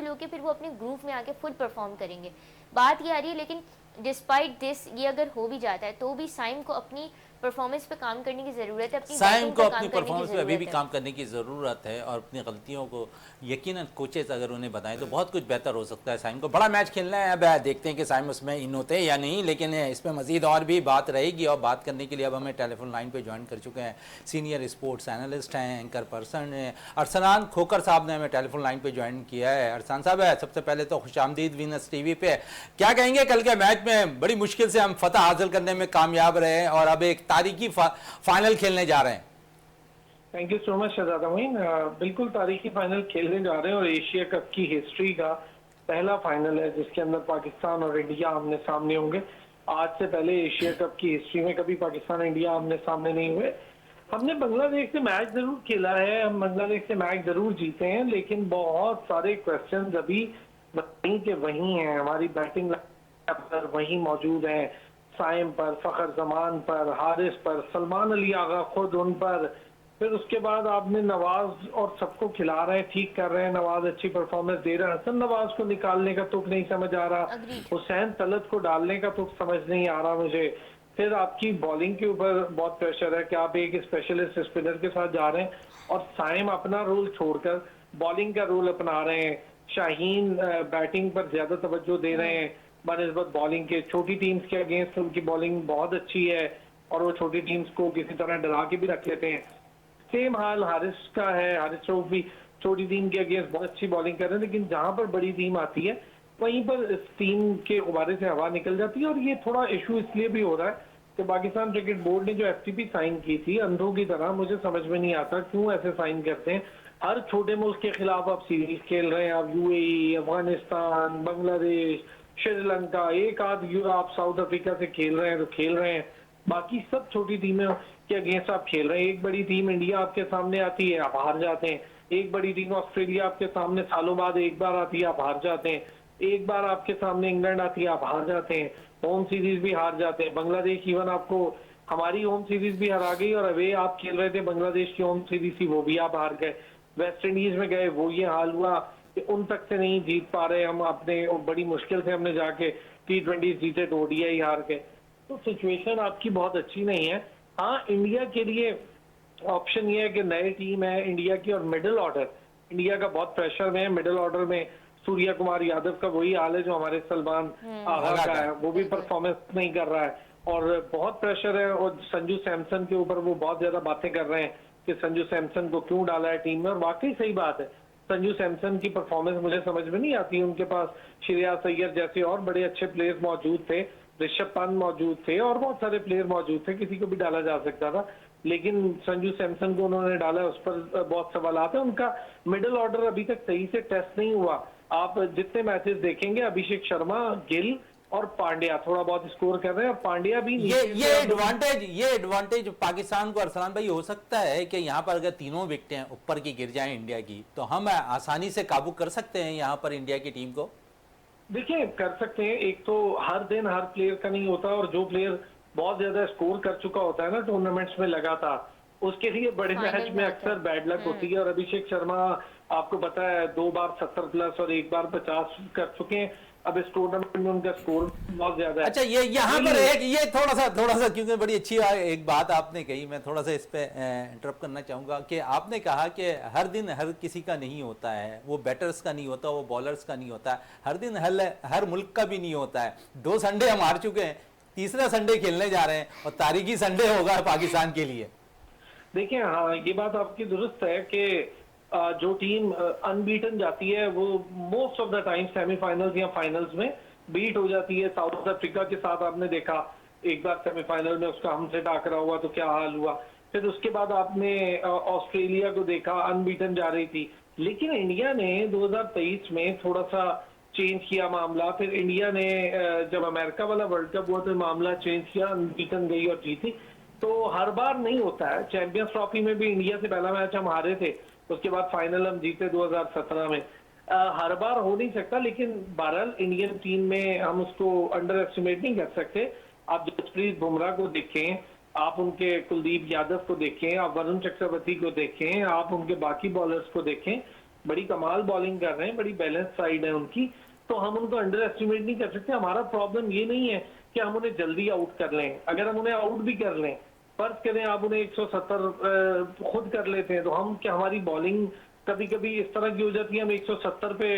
होके फिर वो अपने ग्रूव में आके फुल परफॉर्म करेंगे। बात ये आ रही है, लेकिन डिस्पाइट दिस ये अगर हो भी जाता है तो भी साइम को अपनी परफॉर्मेंस पे काम करने की ज़रूरत है, अपनी साइम बैटिंग को पे अपनी काम करने की परफॉर्मेंस पे अभी भी ज़रूरत है। काम करने की ज़रूरत है, और अपनी गलतियों को यकीनन कोचेस अगर उन्हें बताएं तो बहुत कुछ बेहतर हो सकता है। साइम को बड़ा मैच खेलना है, अब देखते हैं कि साइम उसमें इन होते हैं या नहीं, लेकिन इसमें मजीद और भी बात रहेगी। और बात करने के लिए अब हमें टेलीफोन लाइन पर ज्वाइन कर चुके हैं सीनियर स्पोर्ट्स एनालिस्ट हैं, एंकर पर्सन अरसलान खोकर साहब ने हमें टेलीफोन लाइन पर ज्वाइन किया है। अरसान साहब है, सबसे पहले तो खुशामदीद वीनस टीवी पे। क्या कहेंगे, कल के मैच में बड़ी मुश्किल से हम फतह हासिल करने में कामयाब रहे और अब एक तारीखी फाइनल खेलने जा रहे हैं। थैंक यू सो मच शहजादा मोइन। बिल्कुल तारीखी फाइनल खेलने जा रहे हैं और एशिया कप की हिस्ट्री का पहला फाइनल है जिसके अंदर पाकिस्तान और इंडिया आमने सामने होंगे। आज से पहले एशिया कप की हिस्ट्री में कभी पाकिस्तान और इंडिया आमने सामने नहीं हुए। हमने बांग्लादेश से मैच जरूर खेला है, हम बांग्लादेश से मैच जरूर जीते हैं, लेकिन बहुत सारे क्वेश्चन अभी वहीं के वहीं हैं। हमारी बैटिंग पर वहीं मौजूद है, साइम पर, फखर जमान पर, हारिस पर, सलमान अली आगा खुद उन पर। फिर उसके बाद आपने नवाज और सबको खिला रहे हैं, ठीक कर रहे हैं, नवाज अच्छी परफॉर्मेंस दे रहे हैं, हसन नवाज को निकालने का तुक नहीं समझ आ रहा, हुसैन तलत को डालने का तुक समझ नहीं आ रहा मुझे। फिर आपकी बॉलिंग के ऊपर बहुत प्रेशर है कि आप एक स्पेशलिस्ट स्पिनर के साथ जा रहे हैं और साइम अपना रोल छोड़कर बॉलिंग का रोल अपना रहे हैं। शाहीन बैटिंग पर ज्यादा तवज्जो दे रहे हैं बनिस्बत बॉलिंग के। छोटी टीम्स के अगेंस्ट उनकी बॉलिंग बहुत अच्छी है और वो छोटी टीम्स को किसी तरह डरा के भी रख लेते हैं। सेम हाल हारिस का है, हारिस रऊफ भी छोटी टीम के अगेंस्ट बहुत अच्छी बॉलिंग कर रहे हैं, लेकिन जहां पर बड़ी टीम आती है वहीं पर इस टीम के गुब्बारे से हवा निकल जाती है। और ये थोड़ा इशू इसलिए भी हो रहा है कि पाकिस्तान क्रिकेट बोर्ड ने जो FTP साइन की थी अंधों की तरह, मुझे समझ में नहीं आता क्यों ऐसे साइन करते हैं। हर छोटे मुल्क के खिलाफ आप सीरीज खेल रहे हैं, आप UAE, अफगानिस्तान, बांग्लादेश, श्रीलंका, एक आध आप साउथ अफ्रीका से खेल रहे हैं तो खेल रहे हैं, बाकी सब छोटी टीमें के अगेंस्ट आप खेल रहे हैं। एक बड़ी टीम इंडिया आपके सामने आती है, आप हार जाते हैं। एक बड़ी टीम ऑस्ट्रेलिया आपके सामने सालों बाद एक बार आती है, आप हार जाते हैं। एक बार आपके सामने इंग्लैंड आती है, आप हार जाते हैं। होम सीरीज भी हार जाते हैं। बांग्लादेश इवन आपको हमारी होम सीरीज भी हरा गई और अवे आप खेल रहे थे बांग्लादेश की होम सीरीज थी, वो भी आप हार गए। वेस्ट इंडीज में गए, वो ये हाल हुआ कि उन तक से नहीं जीत पा रहे हम अपने, बड़ी मुश्किल से हमने जाके T20 जीते तो ODI हार गए। तो सिचुएशन आपकी बहुत अच्छी नहीं है। हाँ, इंडिया के लिए ऑप्शन ये है कि नई टीम है इंडिया की और मिडिल ऑर्डर इंडिया का बहुत प्रेशर में है। मिडिल ऑर्डर में सूर्या कुमार यादव का वही हाल है जो हमारे सलमान आगा का है, वो भी परफॉर्मेंस नहीं कर रहा है और बहुत प्रेशर है। और संजू सैमसन के ऊपर वो बहुत ज्यादा बातें कर रहे हैं कि संजू सैमसन को क्यों डाला है टीम में, और वाकई सही बात है। संजू सैमसन की परफॉर्मेंस मुझे समझ में नहीं आती। उनके पास श्रेयस अय्यर जैसे और बड़े अच्छे प्लेयर्स मौजूद थे, ऋषभ पंत मौजूद थे और बहुत सारे प्लेयर मौजूद थे, किसी को भी डाला जा सकता था, लेकिन संजू सैमसन को उन्होंने डाला, उस पर बहुत सवाल आते हैं। उनका मिडिल ऑर्डर अभी तक सही से टेस्ट नहीं हुआ। आप जितने मैचेस देखेंगे अभिषेक शर्मा, गिल और पांड्या थोड़ा बहुत स्कोर कर रहे हैं और पांड्या भी ये एडवांटेज पाकिस्तान को अरसलान भाई हो सकता है कि यहाँ पर अगर तीनों विकेटें ऊपर की गिर जाएं इंडिया की तो हम आसानी से काबू कर सकते हैं यहाँ पर इंडिया की टीम को। देखिए, कर सकते हैं। एक तो हर दिन हर प्लेयर का नहीं होता और जो प्लेयर बहुत ज्यादा स्कोर कर चुका होता है ना टूर्नामेंट्स में लगातार, उसके लिए बड़े मैच में अक्सर बैड लक होती है। और अभिषेक शर्मा आपको पता है 2 बार 70 प्लस और 1 बार 50 कर चुके हैं। अब इस टूर्नामेंट में उनका स्कोर बहुत ज्यादा है। अच्छा, ये यहाँ पर एक ये थोड़ा सा क्योंकि बड़ी अच्छी एक बात आपने कही, मैं थोड़ा सा इस पे इंटरप्ट करना चाहूंगा कि आपने कहा कि हर दिन हर किसी का नहीं होता है, वो बैटर्स का नहीं होता, वो बॉलर्स का नहीं होता है, हर दिन हर मुल्क का भी नहीं होता है। 2 संडे हम हार चुके हैं, तीसरा संडे खेलने जा रहे हैं और तारीखी संडे होगा पाकिस्तान के लिए। देखिए, हाँ, ये बात आपकी दुरुस्त है कि जो टीम अनबीटन जाती है वो most of the time semifinals या फाइनल्स में बीट हो जाती है। साउथ अफ्रीका के साथ आपने देखा एक बार सेमीफाइनल में उसका हमसे टाकरा हुआ तो क्या हाल हुआ। फिर उसके बाद आपने ऑस्ट्रेलिया को देखा, अनबीटन जा रही थी, लेकिन इंडिया ने 2023 में थोड़ा सा चेंज किया मामला। फिर इंडिया ने जब अमेरिका वाला वर्ल्ड कप हुआ तो मामला चेंज किया, अनबीटन गई और जीती। तो हर बार नहीं होता है। चैंपियंस ट्रॉफी में भी इंडिया से पहला मैच हम हारे थे, उसके बाद फाइनल हम जीते 2017 में। हर बार हो नहीं सकता, लेकिन बहरहाल इंडियन टीम में हम उसको अंडर एस्टिमेट नहीं कर सकते। आप जसप्रीत बुमराह को देखें, आप उनके कुलदीप यादव को देखें, आप वरुण चक्रवर्ती को देखें, आप उनके बाकी बॉलर्स को देखें, बड़ी कमाल बॉलिंग कर रहे हैं, बड़ी बैलेंस साइड है उनकी। तो हम उनको अंडर एस्टिमेट नहीं कर सकते। हमारा प्रॉब्लम ये नहीं है कि हम उन्हें जल्दी आउट कर लें। अगर हम उन्हें आउट भी कर लें, फर्ज करें आप उन्हें 170 खुद कर लेते हैं, तो हम क्या, हमारी बॉलिंग कभी कभी इस तरह की हो जाती है, हम 170 पे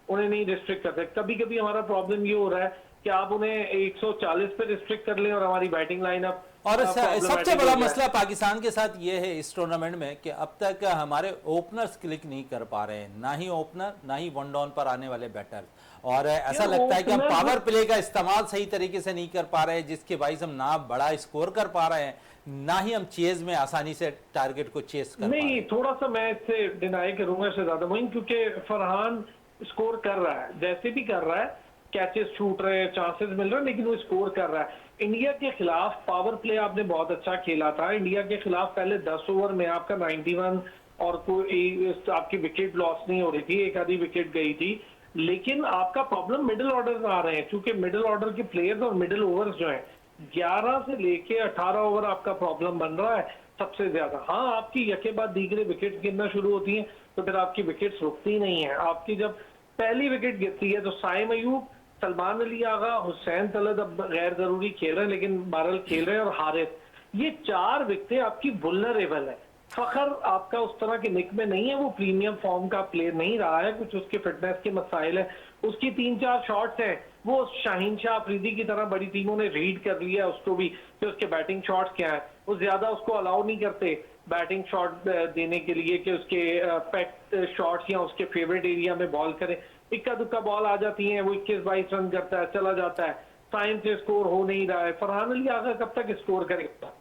उन्हें नहीं रिस्ट्रिक्ट करते। कभी कभी हमारा प्रॉब्लम ये हो रहा है कि आप उन्हें 140 पे रिस्ट्रिक्ट कर लें और हमारी बैटिंग लाइनअप। और सबसे बड़ा मसला पाकिस्तान के साथ ये है इस टूर्नामेंट में कि अब तक हमारे ओपनर्स क्लिक नहीं कर पा रहे हैं, ना ही ओपनर ना ही वन डाउन पर आने वाले बैटर। और ऐसा लगता है कि हम पावर प्ले का इस्तेमाल सही तरीके से नहीं कर पा रहे हैं, जिसके बाइस हम ना बड़ा स्कोर कर पा रहे हैं, ना ही हम चेज में आसानी से टारगेट को चेस कर नहीं। थोड़ा सा मैं इससे डिनाई करूंगा शहजादा मोइन, क्योंकि फरहान स्कोर कर रहा है, जैसे भी कर रहा है, कैचेस छूट रहे हैं, चांसेस मिल रहे हैं, लेकिन वो स्कोर कर रहा है। इंडिया के खिलाफ पावर प्ले आपने बहुत अच्छा खेला था। इंडिया के खिलाफ पहले 10 ओवर में आपका 91 और कोई आपकी विकेट लॉस नहीं हो रही थी, एक आधी विकेट गई थी। लेकिन आपका प्रॉब्लम मिडिल ऑर्डर आ रहे हैं, क्योंकि मिडिल ऑर्डर के प्लेयर्स और मिडिल ओवर्स जो हैं 11 से लेके 18 ओवर आपका प्रॉब्लम बन रहा है सबसे ज्यादा। हाँ, आपकी यके बाद दीगरे विकेट गिरना शुरू होती हैं तो फिर आपकी विकेट्स रुकती नहीं है। आपकी जब पहली विकेट गिरती है तो साइम अयूब, सलमान अली आगा, हुसैन तलत अब गैर जरूरी खेल रहे हैं लेकिन बहरहाल खेल रहे हैं, और हारिस, ये 4 विकेटें आपकी वुल्नरेबल है। फखर आपका उस तरह के निक में नहीं है, वो प्रीमियम फॉर्म का प्लेयर नहीं रहा है, कुछ उसके फिटनेस के मसाइल है। उसकी 3-4 शॉट्स हैं, वो शाहीन शाह अफरीदी की तरह बड़ी टीमों ने रीड कर लिया उसको भी कि उसके बैटिंग शॉट्स क्या है। वो ज्यादा उसको अलाउ नहीं करते बैटिंग शॉट देने के लिए कि उसके पेट शॉट्स या उसके फेवरेट एरिया में बॉल करे। इक्का दुक्का बॉल आ जाती है, वो 21-22 रन करता है, चला जाता है। साइम से स्कोर हो नहीं रहा है। फरहान अली आगा कब तक स्कोर करेगा?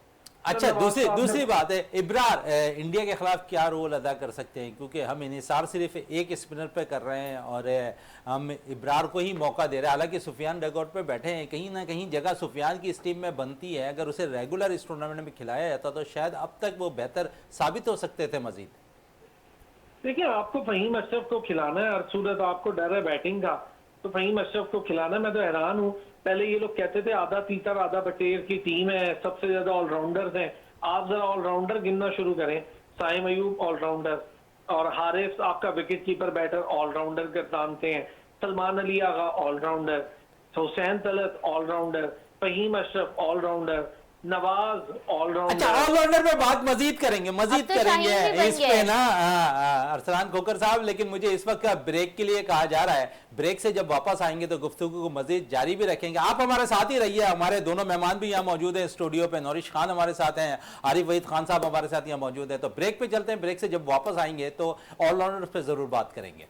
अच्छा, दूसरी बात है, इब्रार इंडिया के खिलाफ क्या रोल अदा कर सकते हैं, क्योंकि हम इन्हिसार सिर्फ एक स्पिनर पे कर रहे हैं और हम इब्रार को ही मौका दे रहे हैं। हालांकि सुफियान डगआउट पे बैठे हैं, कहीं ना कहीं जगह सुफियान की इस टीम में बनती है। अगर उसे रेगुलर इस टूर्नामेंट में खिलाया जाता तो शायद अब तक वो बेहतर साबित हो सकते थे मजीद। देखिए, आपको फहीम अशरफ को खिलाना है, हर सूरत आपको डर है बैटिंग का, तो फहीम अशरफ को खिलाना है। मैं तो हैरान हूँ, पहले ये लोग कहते थे आधा तीतर आधा बटेर की टीम है, सबसे ज्यादा ऑलराउंडर्स हैं। आप जरा ऑलराउंडर गिनना शुरू करें। साइम अयूब ऑलराउंडर, और हारिस आपका विकेट कीपर बैटर ऑलराउंडर गर्दानते हैं, Salman Ali Agha allrounder, Hussain Talat allrounder, Faheem Ashraf allrounder, Nawaz allrounder. अच्छा, ऑलराउंडर पे बात मजीद करेंगे इस पे ना अरसलान खोकर साहब, लेकिन मुझे इस वक्त ब्रेक के लिए कहा जा रहा है। ब्रेक से जब वापस आएंगे तो गुफ्तगू को मजीद जारी भी रखेंगे। आप हमारे साथ ही रहिए। हमारे दोनों मेहमान भी यहाँ मौजूद हैं स्टूडियो पे। नौरिश खान हमारे साथ हैं, आरिफ वहीद खान साहब हमारे साथ यहाँ मौजूद हैं। तो ब्रेक पे चलते हैं। ब्रेक से जब वापस आएंगे तो ऑलराउंडर पे जरूर बात करेंगे।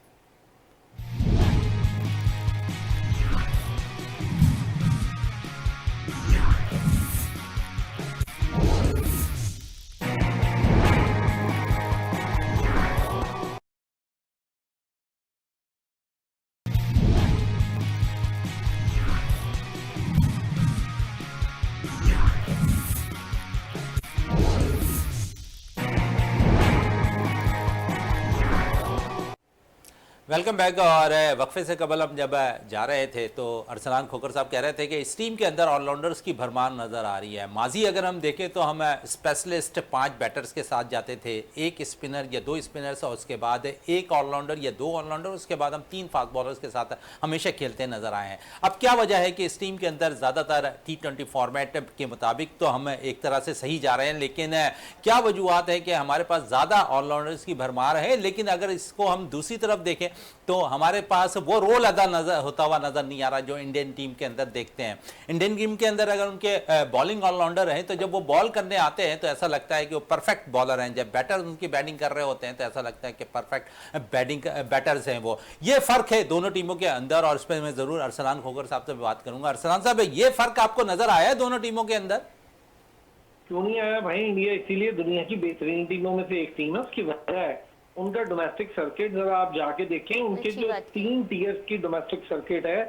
Welcome back. और वक्फे से कबल हम जब जा रहे थे तो अरसलान खोकर साहब कह रहे थे कि इस टीम के अंदर ऑलराउंडर्स की भरमार नज़र आ रही है। माजी अगर हम देखें तो हम स्पेशलिस्ट 5 बैटर्स के साथ जाते थे, 1 स्पिनर या 2 स्पिनर्स, और उसके बाद 1 ऑलराउंडर या 2 ऑलराउंडर, उसके बाद हम 3 फास्ट बॉलर्स के साथ हमेशा खेलते नजर आए हैं। अब क्या वजह है कि इस टीम के अंदर ज़्यादातर T20 फॉर्मेट के मुताबिक तो हम एक तरह से सही जा रहे हैं, लेकिन क्या वजूहत है कि हमारे पास ज़्यादा ऑलराउंडर्स की भरमार है, लेकिन अगर इसको हम दूसरी तरफ देखें तो हमारे पास वो रोल अदा होता हुआ नजर नहीं आ रहा जो इंडियन टीम के अंदर देखते हैं। इंडियन टीम के अंदर अगर उनके बॉलिंग ऑलराउंडर हैं तो जब वो बॉल करने आते हैं तो ऐसा लगता है कि वो परफेक्ट बॉलर हैं, जब बैटर उनकी बैटिंग कर रहे होते हैं तो ऐसा लगता है कि परफेक्ट बैटर्स हैं वो। ये फर्क है दोनों टीमों के अंदर, और इस पर मैं जरूर अरसलान खोखर साहब से बात करूंगा। अरसलान साहब, ये फर्क आपको नजर आया है दोनों टीमों के अंदर? क्यों नहीं आया भाई, इंडिया इसीलिए दुनिया की बेहतरीन टीमों में से एक टीम है। उसकी वजह है उनका डोमेस्टिक सर्किट। जरा आप जाके देखें उनके जो 3 टीयर्स की डोमेस्टिक सर्किट है,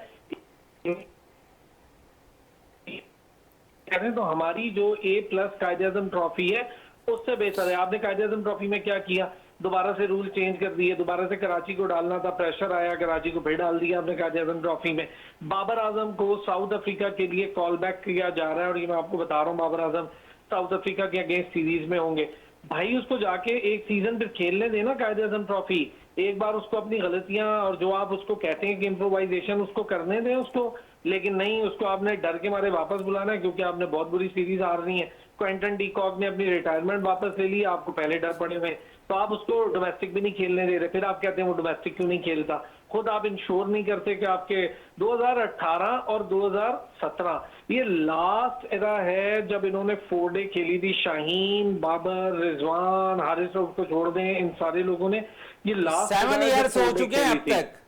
कहते तो हमारी जो A+ कायदे-ए-आज़म ट्रॉफी है उससे बेहतर है। आपने कायदे-ए-आज़म ट्रॉफी में क्या किया, दोबारा से रूल चेंज कर दिए, दोबारा से कराची को डालना था, प्रेशर आया, कराची को फिर डाल दिया आपने कायदे-ए-आज़म ट्रॉफी में। बाबर आजम को साउथ अफ्रीका के लिए कॉल बैक किया जा रहा है, और ये मैं आपको बता रहा हूँ बाबर आजम साउथ अफ्रीका के अगेंस्ट सीरीज में होंगे। भाई उसको जाके एक सीजन फिर खेलने देना कायदे-ए-आज़म ट्रॉफी, एक बार उसको अपनी गलतियां और जो आप उसको कहते हैं कि इम्प्रोवाइजेशन उसको करने दें उसको, लेकिन नहीं, उसको आपने डर के मारे वापस बुलाना है क्योंकि आपने बहुत बुरी सीरीज हार रही है। क्विंटन डी कॉक ने अपनी रिटायरमेंट वापस ले ली, आपको पहले डर पड़े हुए, तो आप उसको डोमेस्टिक भी नहीं खेलने दे रहे, फिर आप कहते हैं वो डोमेस्टिक क्यों नहीं खेलता। खुद आप इंश्योर नहीं करते कि आपके 2018 और 2017 ये लास्ट एरा है जब इन्होंने 4 डे खेली थी। शाहीन, बाबर, रिजवान, हारिस को छोड़ दें, इन सारे लोगों ने ये लास्ट 7 ईयर्स हो चुके हैं अब तक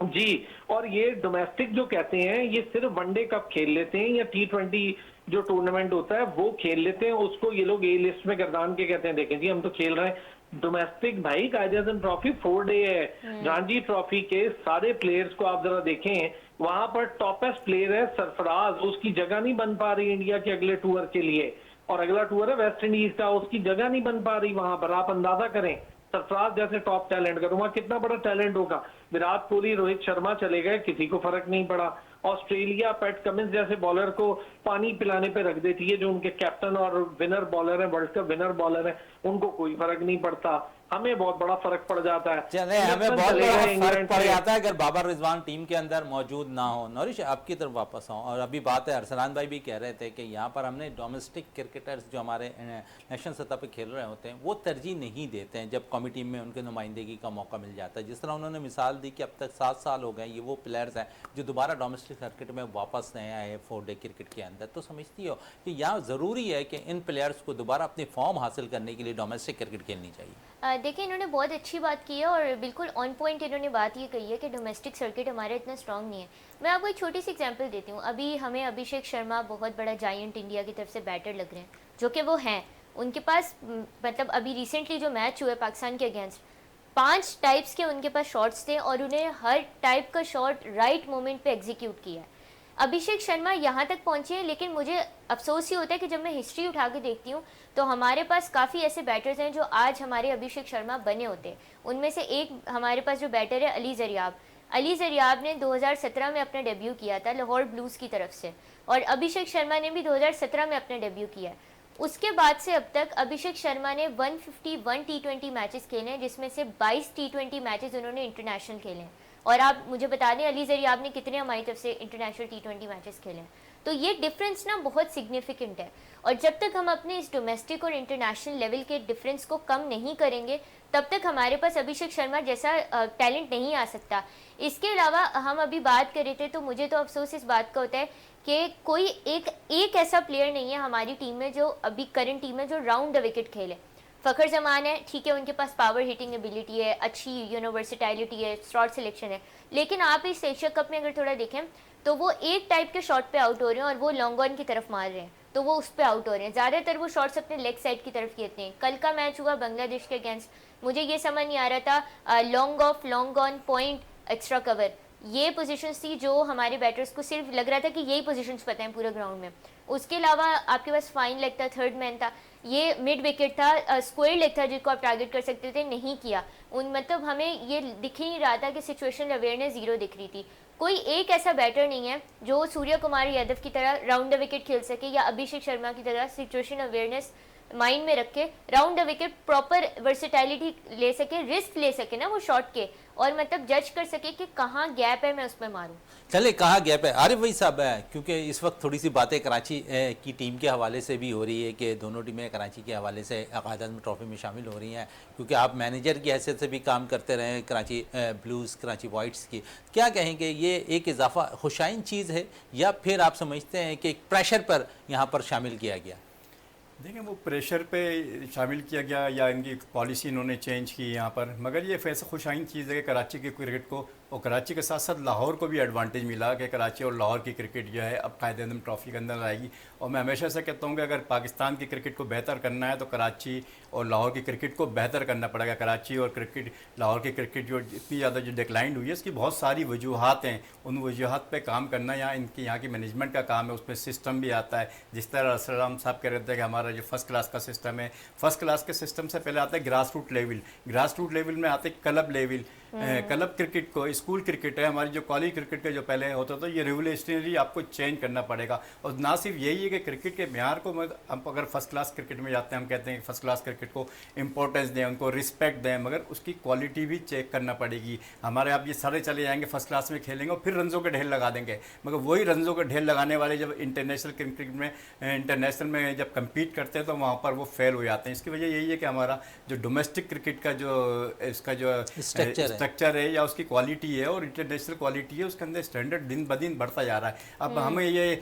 जी। और ये डोमेस्टिक जो कहते हैं ये सिर्फ वनडे कप खेल लेते हैं या T20 जो टूर्नामेंट होता है वो खेल लेते हैं, उसको ये लोग A लिस्ट में गर्दान के कहते हैं देखें जी हम तो खेल रहे हैं डोमेस्टिक। भाई कायदे-ए-आज़म ट्रॉफी 4 डे है। रणजी ट्रॉफी के सारे प्लेयर्स को आप जरा देखें, वहां पर टॉपेस्ट प्लेयर है सरफराज, उसकी जगह नहीं बन पा रही इंडिया के अगले टूर के लिए, और अगला टूर है वेस्ट इंडीज का, उसकी जगह नहीं बन पा रही वहां पर। आप अंदाजा करें सरफराज जैसे टॉप टैलेंट का वहां कितना बड़ा टैलेंट होगा। विराट कोहली, रोहित शर्मा चले गए, किसी को फर्क नहीं पड़ा। ऑस्ट्रेलिया पैट कमिंस जैसे बॉलर को पानी पिलाने पे रख देती है, जो उनके कैप्टन और विनर बॉलर है, वर्ल्ड कप विनर बॉलर है, उनको कोई फर्क नहीं पड़ता। हमें बहुत बड़ा फर्क पड़ जाता है। चले, हमें बहुत बड़ा फर्क पड़ जाता है अगर बाबर रिजवान टीम के अंदर मौजूद ना हो। नौरिश, आपकी तरफ वापस आऊँ, और अभी बात है अरसलान भाई भी कह रहे थे कि यहाँ पर हमने डोमेस्टिक क्रिकेटर्स जो हमारे नेशनल सतह पर खेल रहे होते हैं वो तरजीह नहीं देते हैं जब कौमी टीम में उनके नुमाइंदगी का मौका मिल जाता है। जिस तरह उन्होंने मिसाल दी कि अब तक 7 साल हो गए, ये वो प्लेयर्स हैं जो दोबारा डोमेस्टिक सर्किट में वापस नए आए 4 डे क्रिकेट के अंदर। तो समझती हो कि यहाँ ज़रूरी है कि इन प्लेयर्स को दोबारा अपनी फॉर्म हासिल करने के लिए डोमेस्टिक क्रिकेट खेलनी चाहिए? देखिए, इन्होंने बहुत अच्छी बात की है और बिल्कुल ऑन पॉइंट इन्होंने बात ये कही है कि डोमेस्टिक सर्किट हमारा इतना स्ट्रांग नहीं है। मैं आपको एक छोटी सी एग्जांपल देती हूँ। अभी हमें अभिषेक शर्मा बहुत बड़ा जायंट इंडिया की तरफ से बैटर लग रहे हैं, जो कि वो हैं। उनके पास मतलब अभी रिसेंटली जो मैच हुए पाकिस्तान के अगेंस्ट, 5 टाइप्स के उनके पास शॉट्स थे और उन्हें हर टाइप का शॉट राइट मोमेंट पे एग्जीक्यूट किया है। अभिषेक शर्मा यहाँ तक पहुँचे हैं, लेकिन मुझे अफसोस ही होता है कि जब मैं हिस्ट्री उठा के देखती हूँ तो हमारे पास काफ़ी ऐसे बैटर्स हैं जो आज हमारे अभिषेक शर्मा बने होते हैं। उनमें से एक हमारे पास जो बैटर है अली ज़रियाब। अली ज़रियाब ने 2017 में अपना डेब्यू किया था लाहौर ब्लूज़ की तरफ से, और अभिषेक शर्मा ने भी 2017 में अपना डेब्यू किया है। उसके बाद से अब तक अभिषेक शर्मा ने 151 T20 मैचेस खेले हैं, जिसमें से 22 T20 मैचेस उन्होंने इंटरनेशनल खेले हैं। और आप मुझे बता दें अली ज़रियाब ने कितने हमारी तरफ से इंटरनेशनल T20 मैचेस खेले हैं। तो ये डिफरेंस ना बहुत सिग्निफिकेंट है, और जब तक हम अपने इस डोमेस्टिक और इंटरनेशनल लेवल के डिफरेंस को कम नहीं करेंगे तब तक हमारे पास अभिषेक शर्मा जैसा टैलेंट नहीं आ सकता। इसके अलावा हम अभी बात कर रहे थे तो मुझे तो अफसोस इस बात का होता है कि कोई एक ऐसा प्लेयर नहीं है हमारी टीम में जो अभी करंट टीम में जो राउंड द विकेट खेले। फ़खर जमान है, ठीक है, उनके पास पावर हिटिंग एबिलिटी है, अच्छी यूनिवर्सिटैलिटी है, शॉट सिलेक्शन है, लेकिन आप इस एशिया कप में अगर थोड़ा देखें तो वो एक टाइप के शॉट पे आउट हो रहे हैं और वो लॉन्ग ऑन की तरफ मार रहे हैं, तो वो उस पर आउट हो रहे हैं। ज़्यादातर वो शॉट्स अपने लेग साइड की तरफ खेलते हैं। कल का मैच हुआ बांग्लादेश के अगेंस्ट, मुझे ये समझ नहीं आ रहा था long off, long on, point, extra cover, ये पोजीशंस थी जो हमारे बैटर्स को सिर्फ लग रहा था कि यही पोजीशंस पता हैं पूरे ग्राउंड में। उसके अलावा आपके पास फाइन लेग था, थर्ड मैन था, ये मिड विकेट था, स्क्वायर लेग था जिसको आप टारगेट कर सकते थे, नहीं किया। मतलब हमें ये दिख ही नहीं रहा था कि सिचुएशनल अवेयरनेस जीरो दिख रही थी। कोई एक ऐसा बैटर नहीं है जो सूर्य कुमार यादव की तरह राउंड द विकेट खेल सके या अभिषेक शर्मा की तरह सिचुएशन अवेयरनेस माइंड में रख के round the wicket proper versatility ले सके, रिस्क ले सके ना वो शॉट के, और मतलब जज कर सके कि कहाँ गैप है मैं उसमें मारूं। चले कहाँ गैप है आरिफ भाई साहब, क्योंकि इस वक्त थोड़ी सी बातें कराची की टीम के हवाले से भी हो रही है कि दोनों टीमें कराची के हवाले से कायद-ए-आज़म ट्रॉफी में शामिल हो रही हैं, क्योंकि आप मैनेजर की हैसियत से भी काम करते रहे हैं कराची ब्लूज़ कराची वाइट्स की। क्या कहेंगे, ये एक इजाफा खुशाइन चीज़ है या फिर आप समझते हैं कि एक प्रेशर पर यहाँ पर शामिल किया गया? देखिए, वो प्रेशर पे शामिल किया गया या इनकी पॉलिसी इन्होंने चेंज की यहाँ पर, मगर ये वैसे खुशाइन चीज़ है कि कराची के क्रिकेट को और कराची के साथ साथ लाहौर को भी एडवांटेज मिला कि कराची और लाहौर की क्रिकेट जो है अब कायद-ए-आज़म ट्रॉफी के अंदर आएगी। और मैं हमेशा से कहता हूँ कि अगर पाकिस्तान की क्रिकेट को बेहतर करना है तो कराची और लाहौर की क्रिकेट को बेहतर करना पड़ेगा। कराची और लाहौर की क्रिकेट जो इतनी ज़्यादा जो डिक्लाइंड हुई है, इसकी बहुत सारी वजूहत हैं। उन वजूहत पर काम करना यहाँ की मैनेजमेंट का काम है, उसमें सिस्टम भी आता है। जिस तरह असलम साहब कह रहे थे कि हमारा जो फर्स्ट क्लास का सिस्टम है, फर्स्ट क्लास के सिस्टम से पहले आता है grass root level, grass root level में आते क्लब लेवल, क्लब क्रिकेट को स्कूल क्रिकेट है हमारी जो कॉलेज क्रिकेट का जो पहले होता था, ये रेवोल्यूशनरी आपको चेंज करना पड़ेगा। और ना सिर्फ यही है कि क्रिकेट के म्यार को हम अगर फर्स्ट क्लास क्रिकेट में जाते हैं, हम कहते हैं कि फर्स्ट क्लास क्रिकेट को इंपॉर्टेंस दें, उनको रिस्पेक्ट दें, मगर उसकी क्वालिटी भी चेक करना पड़ेगी। हमारे आप ये सारे चले जाएंगे फर्स्ट क्लास में खेलेंगे और फिर रनों के ढेर लगा देंगे, मगर वही रनों के ढेर लगाने वाले जब इंटरनेशनल क्रिकेट में जब कम्पीट करते हैं तो वहाँ पर वो फेल हो जाते हैं। इसकी वजह यही है कि हमारा जो डोमेस्टिक क्रिकेट का जो इसका जो स्ट्रक्चर है या उसकी क्वालिटी है और इंटरनेशनल क्वालिटी है, उसके अंदर स्टैंडर्ड दिन ब दिन बढ़ता जा रहा है। अब हमें ये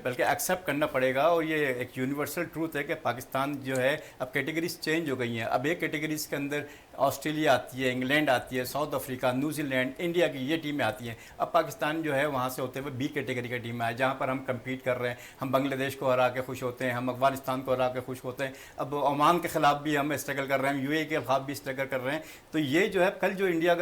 बल्कि एक्सेप्ट करना पड़ेगा और ये एक यूनिवर्सल ट्रूथ है कि पाकिस्तान जो है अब कैटेगरीज चेंज हो गई हैं। अब एक कैटेगरीज के अंदर ऑस्ट्रेलिया आती है, इंग्लैंड आती है, साउथ अफ्रीका, न्यूजीलैंड, इंडिया की ये टीमें आती हैं। अब पाकिस्तान जो है वहाँ से होते हुए बी कैटेगरी की टीम है, जहाँ पर हम कम्पीट कर रहे हैं। हम बांग्लादेश को हरा के खुश होते हैं, हम अफगानिस्तान को हरा के खुश होते हैं, अब ओमान के ख़िलाफ़ भी हम स्ट्रगल कर रहे हैं, यूएई के खिलाफ भी स्ट्रगल कर रहे हैं। तो ये जो है कल जो इंडिया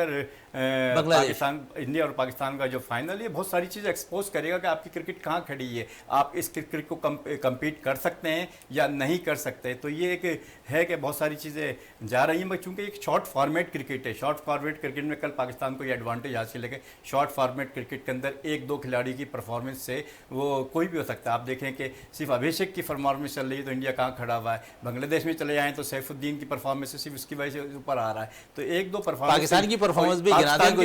और पाकिस्तान का जो फाइनल, ये बहुत सारी चीज़ें एक्सपोज करेगा कि आपकी क्रिकेट कहाँ खड़ी है, आप इस क्रिकेट को कम्पीट कर सकते हैं या नहीं कर सकते। तो ये एक है कि बहुत सारी चीज़ें जा रही हैं, चूँकि एक शॉर्ट फॉर्मेट क्रिकेट है। शॉर्ट फॉर्मेट क्रिकेट में कल पाकिस्तान को ये एडवांटेज हासिल है कि शॉर्ट फॉर्मेट क्रिकेट के अंदर एक दो खिलाड़ी की परफॉर्मेंस से वो कोई भी हो सकता है। आप देखें कि सिर्फ अभिषेक की परफॉर्मेंस चल रही है तो इंडिया कहाँ खड़ा हुआ है, बांग्लादेश में चले जाएँ तो सैफुद्दीन की परफॉर्मेंस से सिर्फ उसकी वजह से ऊपर आ रहा है। तो एक दो परफॉर्मेंस पाकिस्तान की परफॉर्मेंस भी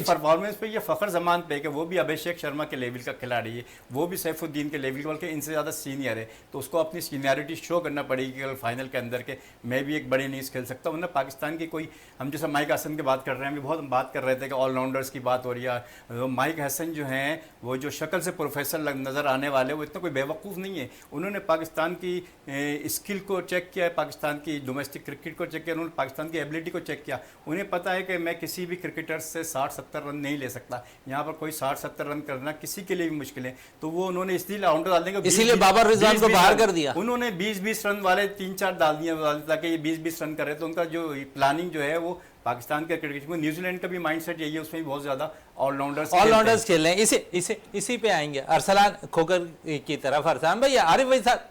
परफॉर्मेंस पे ये फ़ख्र जमान पे कि वो भी अभिषेक शर्मा के लेवल का खिलाड़ी है, वो भी सैफुद्दीन के लेवल, बल्कि इनसे ज़्यादा सीनियर है, तो उसको अपनी सीनियरिटी शो करना पड़ेगी कल फाइनल के अंदर के मैं भी एक बड़ी इनिंग्स खेल सकता हूँ। वरना पाकिस्तान की कोई, हम जैसे माइक हसन की बात कर रहे हैं, हम बहुत बात कर रहे थे कि ऑलराउंडर्स की बात हो रही है, तो माइक हसन जो हैं वो जो शक्ल से प्रोफेसर नज़र आने वाले, वो इतना कोई बेवकूफ़ नहीं है। उन्होंने पाकिस्तान की स्किल को चेक किया है, पाकिस्तान की डोमेस्टिक क्रिकेट को चेक किया, उन्होंने पाकिस्तान की एबिलिटी को चेक किया। उन्हें पता है कि मैं किसी भी क्रिकेटर से 60-70 रन नहीं ले सकता, यहाँ पर कोई 60-70 रन करना किसी के लिए भी मुश्किल है। तो वो उन्होंने इसलिए राउंडर डाल देंगे, इसीलिए बाबर रिजवान को बाहर कर दिया। उन्होंने 20-20 रन वाले 3-4 डाल दिए ताकि ये 20-20 रन करे। तो उनका जो प्लानिंग जो है वो पाकिस्तान के क्रिकेट में, न्यूजीलैंड का भी माइंडसेट यही है, उसमें भी बहुत ज़्यादा ऑलराउंडर्स खेल रहे हैं। इसी पे आएंगे अरसलान खोकर की तरफ। अरसलान भाई, आरिफ भाई साहब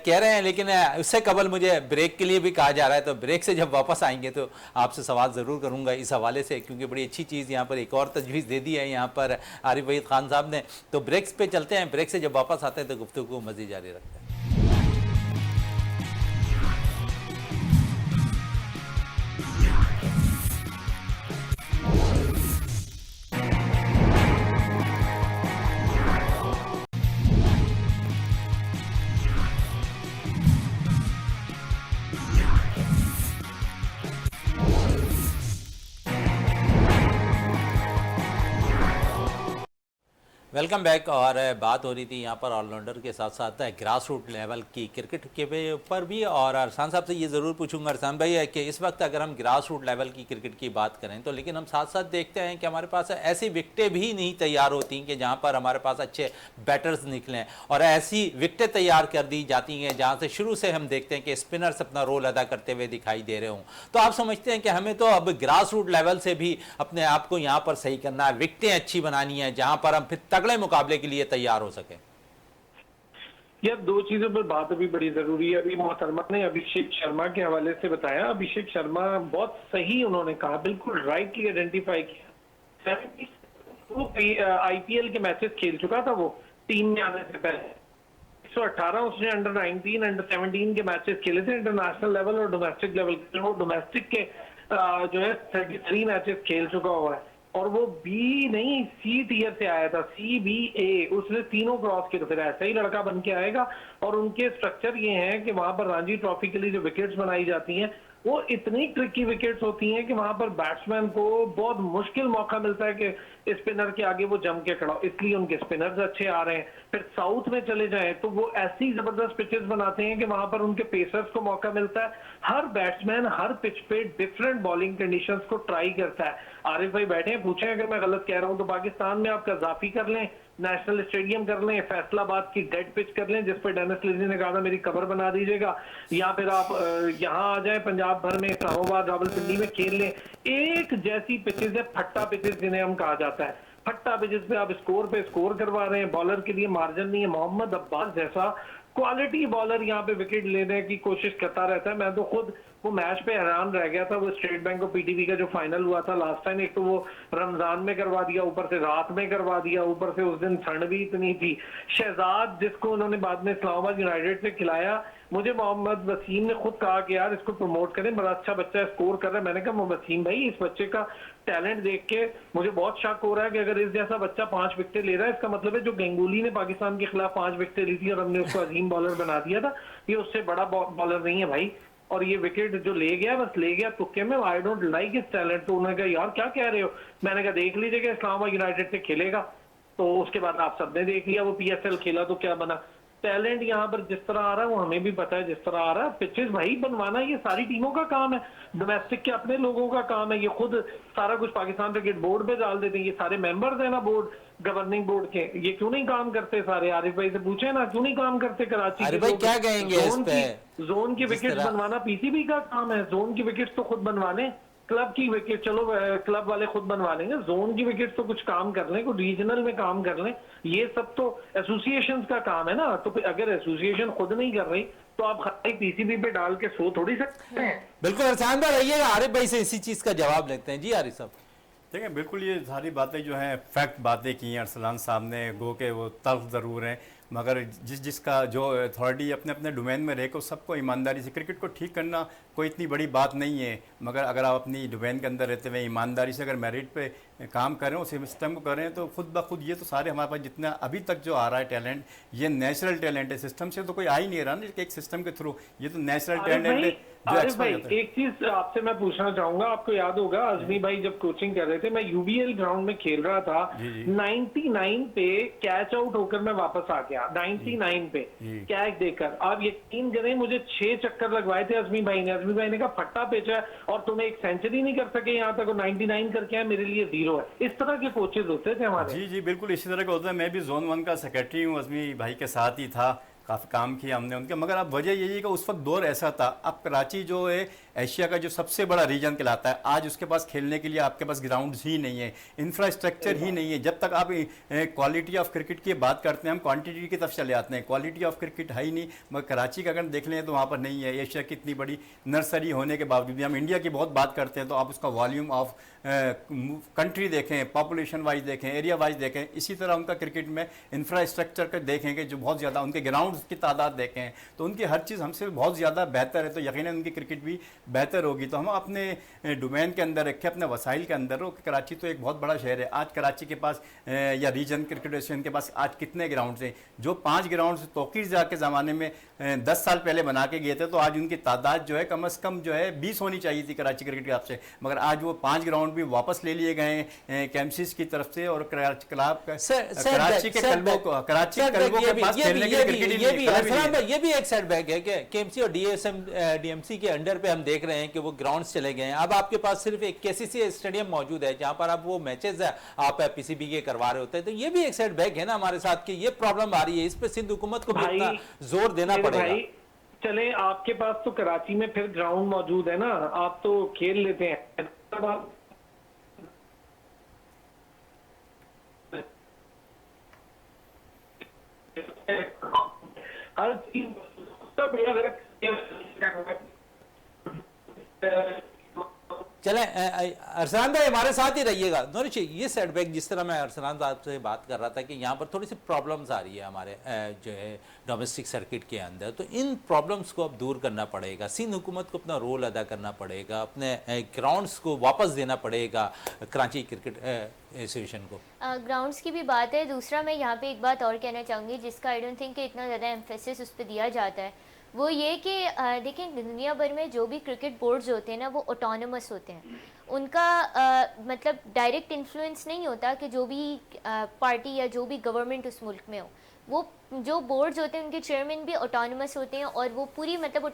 कह रहे हैं, लेकिन उससे कबल मुझे ब्रेक के लिए भी कहा जा रहा है, तो ब्रेक से जब वापस आएंगे तो आपसे सवाल ज़रूर करूंगा इस हवाले से, क्योंकि बड़ी अच्छी चीज़ यहाँ पर एक और तजवीज़ दे दी है यहाँ पर आरिफ वहीद खान साहब ने। तो ब्रेक्स पे चलते हैं, ब्रेक से जब वापस आते हैं तो गुफ्तगू को मज़ीद जारी रखते हैं। Welcome back. और बात हो रही थी यहाँ पर ऑलराउंडर के साथ साथ ग्रास रूट लेवल की क्रिकेट के ऊपर भी, और अरसान साहब से ये ज़रूर पूछूंगा अरसान भाई है कि इस वक्त अगर हम ग्रास रूट लेवल की क्रिकेट की बात करें तो, लेकिन हम साथ साथ देखते हैं कि हमारे पास ऐसी विकटें भी नहीं तैयार होती कि जहाँ पर हमारे पास अच्छे बैटर्स निकलें, और ऐसी विकटें तैयार कर दी जाती हैं जहाँ से शुरू से हम देखते हैं कि स्पिनर्स अपना रोल अदा करते हुए दिखाई दे रहे हों। तो आप समझते हैं कि हमें तो अब ग्रास रूट लेवल से भी अपने आप को यहाँ पर सही करना है, विकटें अच्छी बनानी है जहाँ पर हम फिर तगड़े मुकाबले के लिए तैयार हो सके। यार, दो चीजों पर बात अभी बड़ी जरूरी है। अभी मोहतरमा ने अभिषेक शर्मा के हवाले से बताया, अभिषेक शर्मा बहुत सही उन्होंने कहा, बिल्कुल राइटली आइडेंटिफाई किया। वो आईपीएल के मैचेस खेल चुका था वो टीम में आने से पहले। 118 उसने अंडर 19 अंडर 17 के मैचेस खेले थे इंटरनेशनल लेवल और डोमेस्टिक लेवल के। वो डोमेस्टिक के जो है 33 मैचेस खेल चुका हुआ है और वो बी नहीं सी टीयर से आया था, CBA, उसने तीनों क्रॉस किए। तो फिर ऐसा ही लड़का बन के आएगा। और उनके स्ट्रक्चर ये हैं कि वहां पर रणजी ट्रॉफी के लिए जो विकेट्स बनाई जाती हैं वो इतनी ट्रिकी विकेट्स होती हैं कि वहां पर बैट्समैन को बहुत मुश्किल मौका मिलता है कि स्पिनर के आगे वो जम के खड़ा हो, इसलिए उनके स्पिनर्स अच्छे आ रहे हैं। फिर साउथ में चले जाएं तो वो ऐसी जबरदस्त पिचेस बनाते हैं कि वहां पर उनके पेसर्स को मौका मिलता है। हर बैट्समैन हर पिच पे डिफरेंट बॉलिंग कंडीशंस को ट्राई करता है। आरिफ भाई बैठे हैं, पूछें अगर मैं गलत कह रहा हूं तो पाकिस्तान में आप कज़ाफी कर लें, नेशनल स्टेडियम कर लें, फैसलाबाद की डेड पिच कर लें जिस पर डेनिस लिजी ने कहा था मेरी कबर बना दीजिएगा, या फिर आप यहाँ आ जाए पंजाब भर में इस्लामाबाद रावलपिंडी में खेल लें, एक जैसी पिचेस है, फट्टा पिचेस जिन्हें हम कहा जाता है। फट्टा पिचेस पे आप स्कोर पे स्कोर करवा रहे हैं, बॉलर के लिए मार्जिन नहीं है। मोहम्मद अब्बास जैसा क्वालिटी बॉलर यहाँ पे विकेट लेने की कोशिश करता रहता है। मैं तो खुद वो मैच पे हैरान रह गया था, वो स्टेट बैंक और PTV का जो फाइनल हुआ था लास्ट टाइम। एक तो वो रमजान में करवा दिया, ऊपर से रात में करवा दिया, ऊपर से उस दिन ठंड भी इतनी थी। शहजाद जिसको उन्होंने बाद में इस्लामाबाद यूनाइटेड से खिलाया, मुझे मोहम्मद वसीम ने खुद कहा कि यार इसको प्रमोट करें, बड़ा अच्छा बच्चा स्कोर कर रहा है। मैंने कहा वसीम भाई इस बच्चे का टैलेंट देख के मुझे बहुत शक हो रहा है कि अगर इस जैसा बच्चा 5 विकेट ले रहा है, इसका मतलब है जो गंगूली ने पाकिस्तान के खिलाफ 5 विकेट ली थी और हमने उसको अजीम बॉलर बना दिया था, ये उससे बड़ा बॉलर नहीं है भाई। और ये विकेट जो ले गया बस ले गया तुक्के में। I don't like his talent. तो उन्होंने कहा यार क्या कह रहे हो, मैंने कहा देख लीजिएगा इस्लामाबाद यूनाइटेड से खेलेगा। तो उसके बाद आप सबने देख लिया वो PSL खेला तो क्या बना। टैलेंट यहाँ पर जिस तरह आ रहा है वो हमें भी पता है जिस तरह आ रहा है। पिचेस भाई बनवाना ये सारी टीमों का काम है, डोमेस्टिक के अपने लोगों का काम है। ये खुद सारा कुछ पाकिस्तान क्रिकेट बोर्ड पे डाल देते हैं, ये सारे मेंबर्स हैं ना बोर्ड, गवर्निंग बोर्ड के, ये क्यों नहीं काम करते सारे? आरिफ भाई से पूछे ना क्यों नहीं काम करते कराची आरिफ के भाई लोग? क्या कहेंगे इस पे? जोन की जिस विकेट्स तरह- बनवाना PCB का काम है। जोन की विकेट्स तो खुद बनवा लें, क्लब की विकेट चलो क्लब वाले खुद बनवा लेंगे, जोन की विकेट तो कुछ काम कर लें, कुछ रीजनल में काम कर लें। ये सब तो एसोसिएशन का काम है ना। तो फिर अगर एसोसिएशन खुद नहीं कर रही तो आप खाली PCB पे डाल के सो थोड़ी सकते हैं। बिल्कुल अरसान भाई रहिएगा, आरिफ भाई से इसी चीज का जवाब लेते हैं। जी आरिफ साहब। देखिए बिल्कुल ये सारी बातें जो हैं फैक्ट बातें की हैं अरसलान साहब ने, गो के वो तल्ख ज़रूर हैं, मगर जिसका जो अथॉरिटी अपने अपने डोमेन में रहे को सबको ईमानदारी से क्रिकेट को ठीक करना कोई इतनी बड़ी बात नहीं है। मगर अगर आप अपनी डोमेन के अंदर रहते हुए ईमानदारी से अगर मेरिट पे काम करें, उस सिस्टम को करें, तो खुद ब खुद ये तो सारे हमारे पास जितना अभी तक जो आ रहा है टैलेंट, ये नेचुरल टैलेंट है, सिस्टम से तो कोई आ ही नहीं रहा ना, एक सिस्टम के थ्रू। ये तो नेचुरल टैलेंट है जो आरिफ भाई एक्सपर्ट होता है। एक चीज आपसे मैं पूछना चाहूंगा, आपको याद होगा अजमी भाई जब कोचिंग कर रहे थे, मैं UBL ग्राउंड में खेल रहा था, जी, जी। 99 पे कैच आउट होकर मैं वापस आ गया, 99 पे जी। कैच देकर। आप यकीन करें मुझे 6 चक्कर लगवाए थे अजमी भाई ने। अजमी भाई ने कहा फट्टा पेच है और तुम्हें एक सेंचुरी नहीं कर सके यहाँ तक, 99 करके आए, मेरे लिए 0 है। इस तरह के कोचेज होते थे हमारे। जी जी बिल्कुल इसी तरह का होता है। मैं भी जोन 1 का सेक्रेटरी हूँ, अजमी भाई के साथ ही था, काफ़ी काम किया हमने उनके। मगर अब वजह यही है कि उस वक्त दौर ऐसा था। अब कराची जो है एशिया का जो सबसे बड़ा रीजन कहलाता है, आज उसके पास खेलने के लिए आपके पास ग्राउंड्स ही नहीं है, इंफ्रास्ट्रक्चर ही नहीं है। जब तक आप क्वालिटी ऑफ क्रिकेट की बात करते हैं, हम क्वांटिटी की तरफ चले आते हैं, क्वालिटी ऑफ क्रिकेट है ही नहीं। मगर कराची का अगर देख लें तो वहाँ पर नहीं है। एशिया की इतनी बड़ी नर्सरी होने के बावजूद भी हम इंडिया की बहुत बात करते हैं, तो आप उसका वॉल्यूम ऑफ कंट्री देखें, पॉपुलेशन वाइज देखें, एरिया वाइज देखें, इसी तरह उनका क्रिकेट में इंफ्रास्ट्रक्चर का देखेंगे जो बहुत ज़्यादा, उनके ग्राउंड्स की तादाद देखें तो उनकी हर चीज़ हमसे बहुत ज़्यादा बेहतर है। तो यकीनन उनकी क्रिकेट भी बेहतर होगी। तो हम अपने डोमेन के अंदर रखें, अपने वसाइल के अंदर हो। कराची तो एक बहुत बड़ा शहर है। आज कराची के पास या रीजन क्रिकेट एसोसिएशन के पास आज कितने ग्राउंड्स हैं? जो 5 ग्राउंड तोकीर जा के ज़माने में 10 साल पहले बना के गए थे, तो आज उनकी तादाद जो है कम से कम जो है 20 होनी चाहिए थी कराची क्रिकेट के हिसाब से। मगर आज वो 5 ग्राउंड भी वापस ले लिए गए हैं कैमसीज की तरफ से, और कराची के क्लबों को, कराची क्लबों के पास खेलने के लिए क्रिकेट ही नहीं है। ये भी एक सेटबैक है कि KMC और DMC के अंडर पे हम देख रहे हैं कि वो ग्राउंड्स चले गए हैं। अब आपके पास सिर्फ एक KCC स्टेडियम मौजूद है जहां पर अब वो मैचेस आप PCB के करवा रहे होते हैं। तो ये भी एक सेटबैक है ना हमारे साथ कि ये प्रॉब्लम आ रही है, इस पे सिंध हुकूमत को भी इतना जोर देना पड़ेगा। चले आपके पास तो कराची में फिर ग्राउंड मौजूद है ना, आप तो खेल लेते हैं। हर चीज चलें अरसलान भाई हमारे साथ ही रहिएगा। नूरिश, ये सेटबैक जिस तरह मैं अरसलान साहब से बात कर रहा था कि यहाँ पर थोड़ी सी प्रॉब्लम्स आ रही है हमारे जो है डोमेस्टिक सर्किट के अंदर, तो इन प्रॉब्लम्स को अब दूर करना पड़ेगा। सिंध हुकूमत को अपना रोल अदा करना पड़ेगा, अपने ग्राउंड्स को वापस देना पड़ेगा कराची क्रिकेट एसोसिएशन को। ग्राउंड्स की भी बात है। दूसरा मैं यहाँ पे एक बात और कहना चाहूँगी जिसका आई डोंट थिंक कि इतना ज़्यादा एम्फेसिस उस पर दिया जाता है, वो ये कि देखें दुनिया भर में जो भी क्रिकेट बोर्ड्स होते हैं ना वो ऑटोनमस होते हैं। उनका मतलब डायरेक्ट इन्फ्लुएंस नहीं होता कि जो भी पार्टी या जो भी गवर्नमेंट उस मुल्क में हो, वो जो बोर्ड्स होते हैं उनके चेयरमैन भी ऑटोनमस होते हैं और वो पूरी मतलब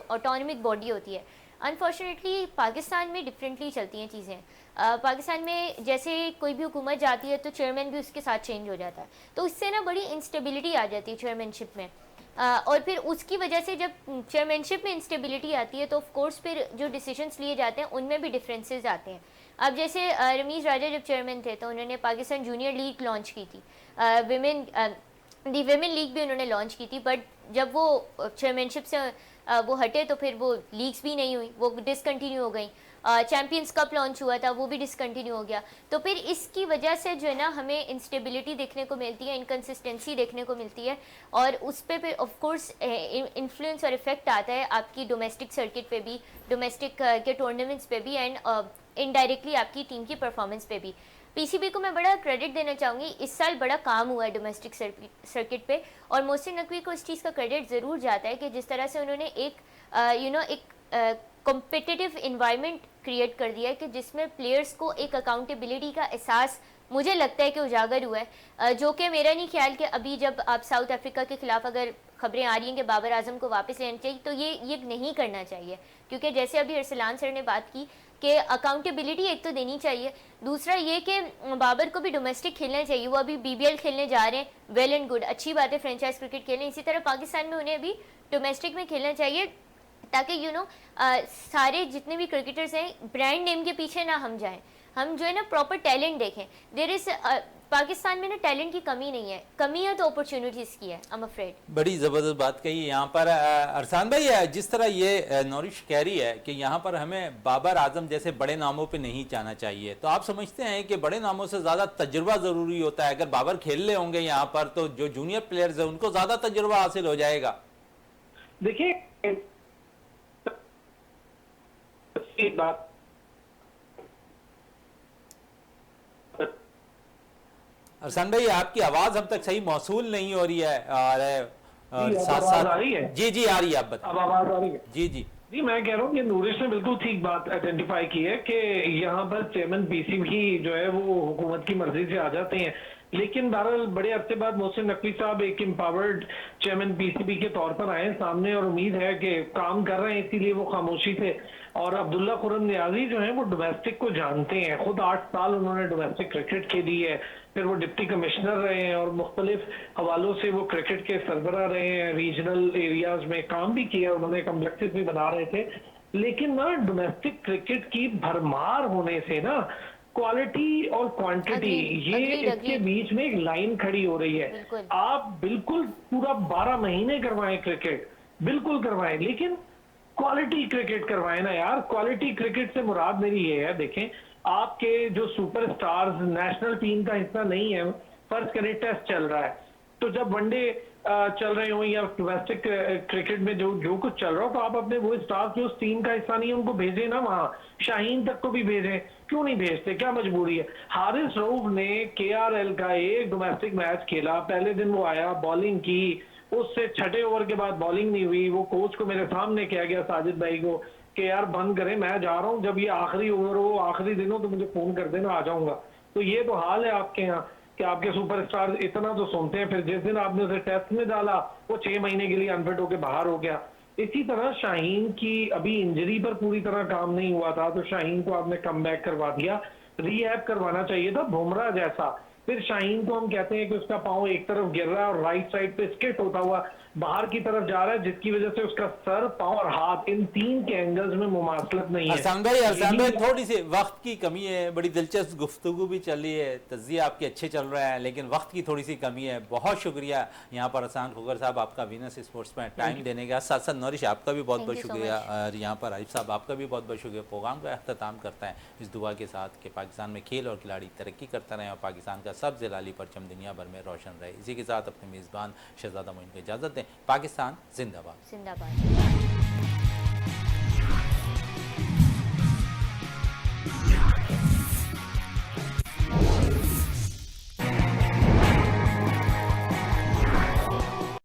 ऑटोनमिक बॉडी होती है। अनफॉर्चुनेटली पाकिस्तान में डिफरेंटली चलती हैं चीज़ें। पाकिस्तान में जैसे कोई भी हुकूमत जाती है तो चेयरमैन भी उसके साथ चेंज हो जाता है, तो इससे ना बड़ी इंस्टेबिलिटी आ जाती है चेयरमैनशिप में। और फिर उसकी वजह से जब चेयरमैनशिप में इंस्टेबिलिटी आती है तो ऑफ कोर्स फिर जो डिसीजंस लिए जाते हैं उनमें भी डिफरेंसेस आते हैं। अब जैसे रमीज़ राजा जब चेयरमैन थे तो उन्होंने पाकिस्तान जूनियर लीग लॉन्च की थी, विमेन लीग भी उन्होंने लॉन्च की थी, बट जब वो चेयरमैनशिप से वो हटे तो फिर वो लीग्स भी नहीं हुई, वो डिसकंटिन्यू हो गई। चैम्पियंस कप लॉन्च हुआ था, वो भी डिसकंटिन्यू हो गया। तो फिर इसकी वजह से जो है ना हमें इंस्टेबिलिटी देखने को मिलती है, इनकन्सिस्टेंसी देखने को मिलती है, और उस पर फिर ऑफ कोर्स इन्फ्लुएंस और इफेक्ट आता है आपकी डोमेस्टिक सर्किट पे भी, डोमेस्टिक के टूर्नामेंट्स पे भी, एंड इनडायरेक्टली आपकी टीम की परफॉर्मेंस पे भी। पीसीबी को मैं बड़ा क्रेडिट देना चाहूँगी, इस साल बड़ा काम हुआ है डोमेस्टिक सर्किट पे, और मोहसिन नकवी को इस चीज़ का क्रेडिट ज़रूर जाता है कि जिस तरह से उन्होंने एक कॉम्पिटिटिव इन्वायरमेंट क्रिएट कर दिया है कि जिसमें प्लेयर्स को एक अकाउंटेबिलिटी का एहसास मुझे लगता है कि उजागर हुआ है, जो कि मेरा नहीं ख्याल कि अभी जब आप साउथ अफ्रीका के खिलाफ अगर खबरें आ रही हैं कि बाबर आजम को वापस लेना चाहिए, तो ये नहीं करना चाहिए, क्योंकि जैसे अभी अरसलान सर ने बात की कि अकाउंटेबिलिटी एक तो देनी चाहिए, दूसरा ये कि बाबर को भी डोमेस्टिक खेलना चाहिए। वो अभी बीबीएल खेलने जा रहे हैं, वेल एंड गुड, अच्छी बात है, फ्रेंचाइज क्रिकेट खेलें। इसी तरह पाकिस्तान में उन्हें अभी डोमेस्टिक में खेलना चाहिए, ताकि सारे जितने भी क्रिकेटर्स हैं ब्रांड नेम के पीछे ना हम जाएं, हम जो है ना प्रॉपर टैलेंट देखें। देयर इज पाकिस्तान में ना टैलेंट की कमी नहीं है, कमी है तो अपॉर्चुनिटीज़ की है। I am afraid. बड़ी ज़बरदस्त बात कही यहाँ पर अरसान भाई। जिस तरह ये नौरिश कह रही है कि यहाँ पर हमें बाबर आजम जैसे बड़े नामों पे नहीं जाना चाहिए, तो आप समझते हैं कि बड़े नामों से ज़्यादा तजुर्बा ज़रूरी होता है? अगर बाबर खेल रहे होंगे यहाँ पर तो जो जूनियर प्लेयर्स हैं उनको ज़्यादा तजुर्बा हासिल हो जाएगा। देखिए बात अरसान भाई आपकी आवाज हम तक सही मौसूल नहीं हो रही है, और साथ साथ आ रही है? जी आ रही है, आप बताएं। अब आवाज आ रही है? जी मैं कह रहा हूँ कि नूरिश ने बिल्कुल ठीक बात आइडेंटिफाई की है कि यहाँ पर चेयरमैन पीसीबी जो है वो हुकूमत की मर्जी से आ जाते हैं, लेकिन बहरहाल बड़े अरसे बाद मोहसिन नकवी साहब एक एम्पावर्ड चेयरमैन पीसीबी के तौर पर आए सामने, और उम्मीद है कि काम कर रहे हैं, इसीलिए वो खामोशी थे। और अब्दुल्ला खुर्रम नियाजी जो है वो डोमेस्टिक को जानते हैं, खुद 8 साल उन्होंने डोमेस्टिक क्रिकेट खेली है, फिर वो डिप्टी कमिश्नर रहे हैं और मुख्तलिफ हवालों से वो क्रिकेट के सरबराह रहे हैं, रीजनल एरियाज में काम भी किया, उन्होंने कम्प्लेक्सेस भी बना रहे थे। लेकिन ना डोमेस्टिक क्रिकेट की भरमार होने से ना क्वालिटी और क्वांटिटी ये इसके बीच में एक लाइन खड़ी हो रही है। आप बिल्कुल पूरा 12 महीने करवाएं क्रिकेट, बिल्कुल करवाएं, लेकिन क्वालिटी क्रिकेट करवाएं ना यार। क्वालिटी क्रिकेट से मुराद मेरी ये है, देखें आपके जो सुपरस्टार्स नेशनल टीम का हिस्सा नहीं है, फर्ज करें टेस्ट चल रहा है, तो जब वनडे चल रहे हो या डोमेस्टिक क्रिकेट में जो कुछ चल रहा हो, तो आप अपने वो स्टार्स जो उस टीम का हिस्सा नहीं है उनको भेजें ना वहां, शाहीन तक को भी भेजें, क्यों नहीं भेजते, क्या मजबूरी है? हारिस रऊफ ने केआरएल का एक डोमेस्टिक मैच खेला, पहले दिन वो आया, बॉलिंग की, उससे छठे ओवर के बाद बॉलिंग नहीं हुई, वो कोच को मेरे सामने कह गया साजिद भाई को कि यार बंद करें, मैं जा रहा हूं, जब ये आखिरी ओवर हो, आखिरी दिन हो, तो मुझे फोन कर देना, आ जाऊंगा। तो ये तो हाल है आपके यहाँ कि आपके सुपरस्टार इतना तो सुनते हैं, फिर जिस दिन आपने उसे टेस्ट में डाला वो 6 महीने के लिए अनफिट होकर बाहर हो गया। इसी तरह शाहीन की अभी इंजरी पर पूरी तरह काम नहीं हुआ था, तो शाहीन को आपने कम बैक करवा दिया, रीहैब करवाना चाहिए था बुमराह जैसा। फिर शाहीन को हम कहते हैं कि उसका पाँव एक तरफ गिर रहा है और राइट साइड पे स्किट होता हुआ बाहर की तरफ जा रहा है, जिसकी वजह से उसका सर, पांव और हाथ, इन 3 के एंगल्स में मुमासलत नहीं है। अरसान भाई थोड़ी सी वक्त की कमी है, बड़ी दिलचस्प गुफ्तगू भी चल रही है, तज्जिया आपके अच्छे चल रहा है, लेकिन वक्त की थोड़ी सी कमी है। बहुत शुक्रिया यहाँ पर अरसान खोखर साहब आपका वीनस स्पोर्ट्स में टाइम देने का, साथ साथ नौरिश आपका भी बहुत बहुत Thank you so शुक्रिया, और यहाँ पर आरिफ साहब आपका भी बहुत बहुत शुक्रिया। प्रोग्राम का अख्ताम करता है इस दुआ के साथ कि पाकिस्तान में खेल और खिलाड़ी तरक्की करता रहे और पाकिस्तान का सब जलाली परचम दुनिया भर में रोशन रहे। इसी के साथ अपने मेज़बान शहजादा मोइन को इजाज़त दें। पाकिस्तान जिंदाबाद। जिंदाबाद।